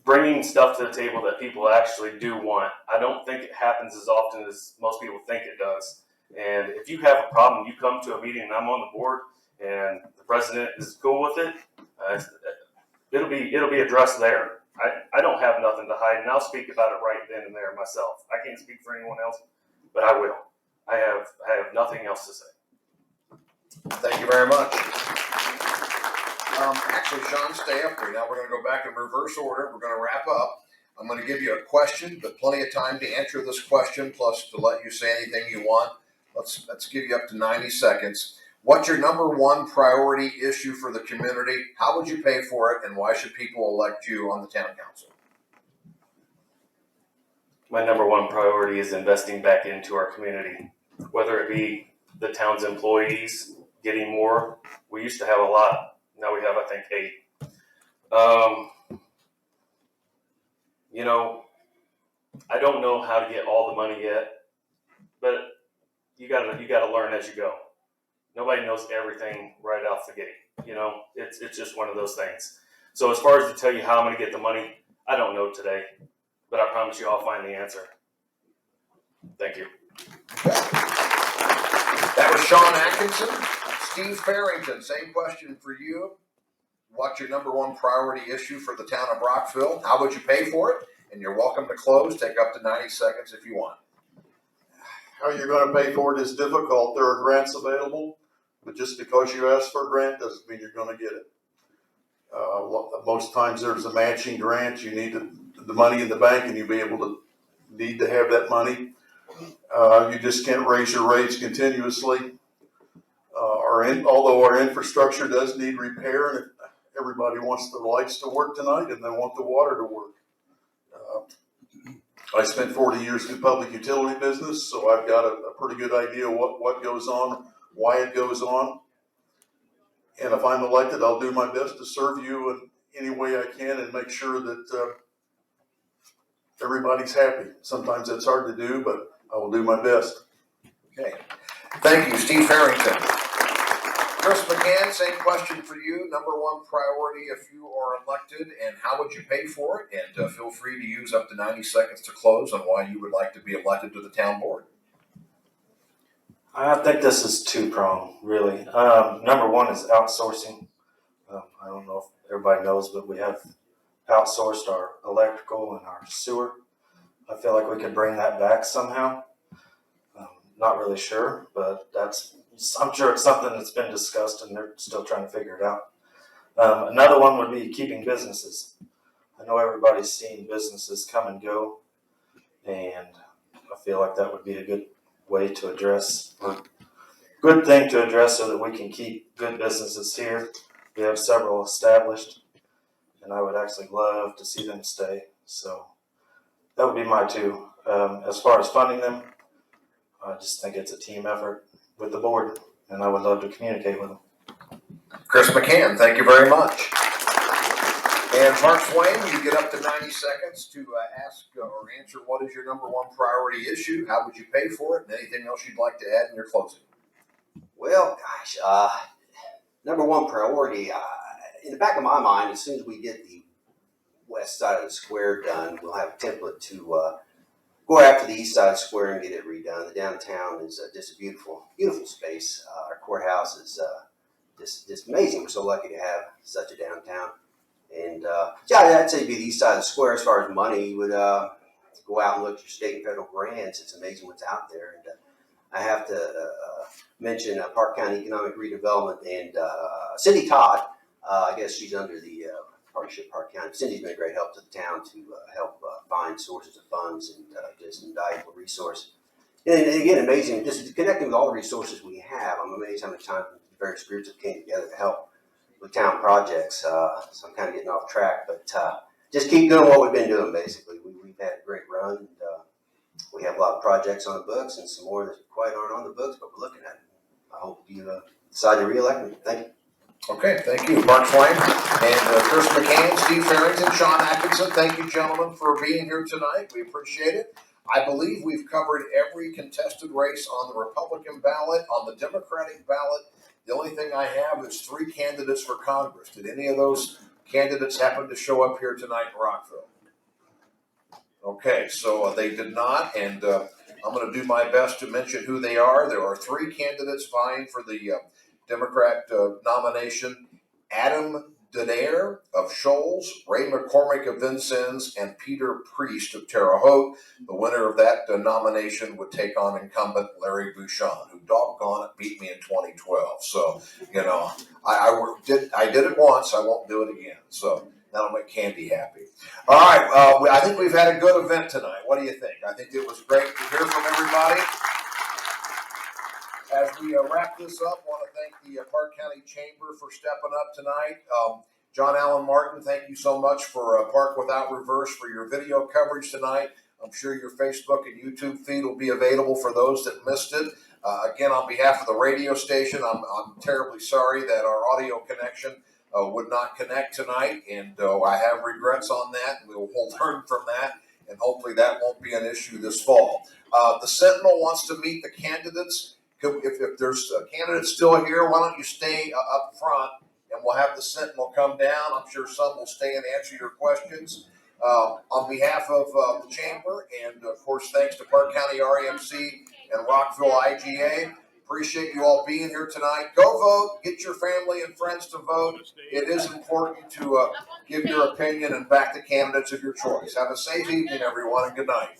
Bringing stuff to the table that people actually do want. I don't think it happens as often as most people think it does. And if you have a problem, you come to a meeting and I'm on the board and the president is cool with it, it'll be addressed there. I don't have nothing to hide, and I'll speak about it right then and there myself. I can't speak for anyone else, but I will. I have nothing else to say. Thank you very much. Actually, Sean, stay up there. Now we're going to go back in reverse order. We're going to wrap up. I'm going to give you a question, but plenty of time to answer this question, plus to let you say anything you want. Let's give you up to 90 seconds. What's your number one priority issue for the community? How would you pay for it, and why should people elect you on the town council? My number one priority is investing back into our community, whether it be the town's employees getting more. We used to have a lot. Now we have, I think, 8. I don't know how to get all the money yet, but you gotta learn as you go. Nobody knows everything right off the gate. It's just one of those things. So as far as to tell you how I'm going to get the money, I don't know today, but I promise you I'll find the answer. Thank you. That was Sean Atkinson. Steve Farrington, same question for you. What's your number one priority issue for the town of Brockville? How would you pay for it? And you're welcome to close. Take up to 90 seconds if you want. How you're going to pay for it is difficult. There are grants available, but just because you ask for a grant doesn't mean you're going to get it. Most times there's a matching grant. You need the money in the bank, and you'll need to have that money. You just can't raise your rates continuously. Although our infrastructure does need repair, and everybody wants the lights to work tonight, and they want the water to work. I spent 40 years in public utility business, so I've got a pretty good idea what goes on, why it goes on. And if I'm elected, I'll do my best to serve you in any way I can and make sure that everybody's happy. Sometimes that's hard to do, but I will do my best. Okay. Thank you, Steve Harrington. Chris McCann, same question for you. Number one priority if you are elected, and how would you pay for it? And feel free to use up to 90 seconds to close on why you would like to be elected to the town board. I think this is two-pronged, really. Number one is outsourcing. I don't know if everybody knows, but we have outsourced our electrical and our sewer. I feel like we could bring that back somehow. Not really sure, but I'm sure it's something that's been discussed and they're still trying to figure it out. Another one would be keeping businesses. I know everybody's seen businesses come and go, and I feel like that would be a good way to address, or good thing to address, so that we can keep good businesses here. We have several established, and I would actually love to see them stay. So that would be my two. As far as funding them, I just think it's a team effort with the board, and I would love to communicate with them. Chris McCann, thank you very much. And Mark Swain, you get up to 90 seconds to ask or answer what is your number one priority issue, how would you pay for it, and anything else you'd like to add in your closing. Well, gosh, number one priority, in the back of my mind, as soon as we get the west side of the square done, we'll have a template to go after the east side of the square and get it redone. The downtown is just a beautiful, beautiful space. Our courthouse is just amazing. We're so lucky to have such a downtown. And yeah, I'd say it'd be the east side of the square. As far as money, you would go out and look at your state and federal grants. It's amazing what's out there. And I have to mention Parke County Economic Redevelopment and Cindy Todd. I guess she's under the partnership Parke County. Cindy's been a great help to the town to help find sources of funds and just an invaluable resource. And again, amazing, just connecting with all the resources we have. I'm amazed how many times various groups have came together to help with town projects. So I'm kind of getting off track, but just keep doing what we've been doing, basically. We've had a great run. And, we have a lot of projects on the books and some more that quite aren't on the books, but we're looking at it. I hope you decide to re-elect me. Thank you. Okay, thank you, Mark Swain, and Chris McCann, Steve Farrington, Sean Atkinson. Thank you, gentlemen, for being here tonight. We appreciate it. I believe we've covered every contested race on the Republican ballot. On the Democratic ballot, the only thing I have is 3 candidates for Congress. Did any of those candidates happen to show up here tonight in Rockville? Okay, so they did not, and I'm going to do my best to mention who they are. There are 3 candidates vying for the Democrat nomination: Adam Denaire of Shoals, Ray McCormick of Vincennes, and Peter Priest of Terre Haute. The winner of that nomination would take on incumbent Larry Bouchon, who doggone it beat me in 2012. So, you know, I did it once, I won't do it again. So that'll make Candy happy. All right, I think we've had a good event tonight. What do you think? I think it was great to hear from everybody. As we wrap this up, I want to thank the Parke County Chamber for stepping up tonight. John Allen Martin, thank you so much for Parke Without Reverse for your video coverage tonight. I'm sure your Facebook and YouTube feed will be available for those that missed it. Again, on behalf of the radio station, I'm terribly sorry that our audio connection would not connect tonight, and I have regrets on that. We'll learn from that, and hopefully that won't be an issue this fall. The Sentinel wants to meet the candidates. If there's a candidate still here, why don't you stay up front, and we'll have the Sentinel come down. I'm sure some will stay and answer your questions. On behalf of the Chamber, and of course thanks to Parke County REMC and Rockville IGA, appreciate you all being here tonight. Go vote. Get your family and friends to vote. It is important to give your opinion and back the candidates of your choice. Have a safe evening, everyone, and good night.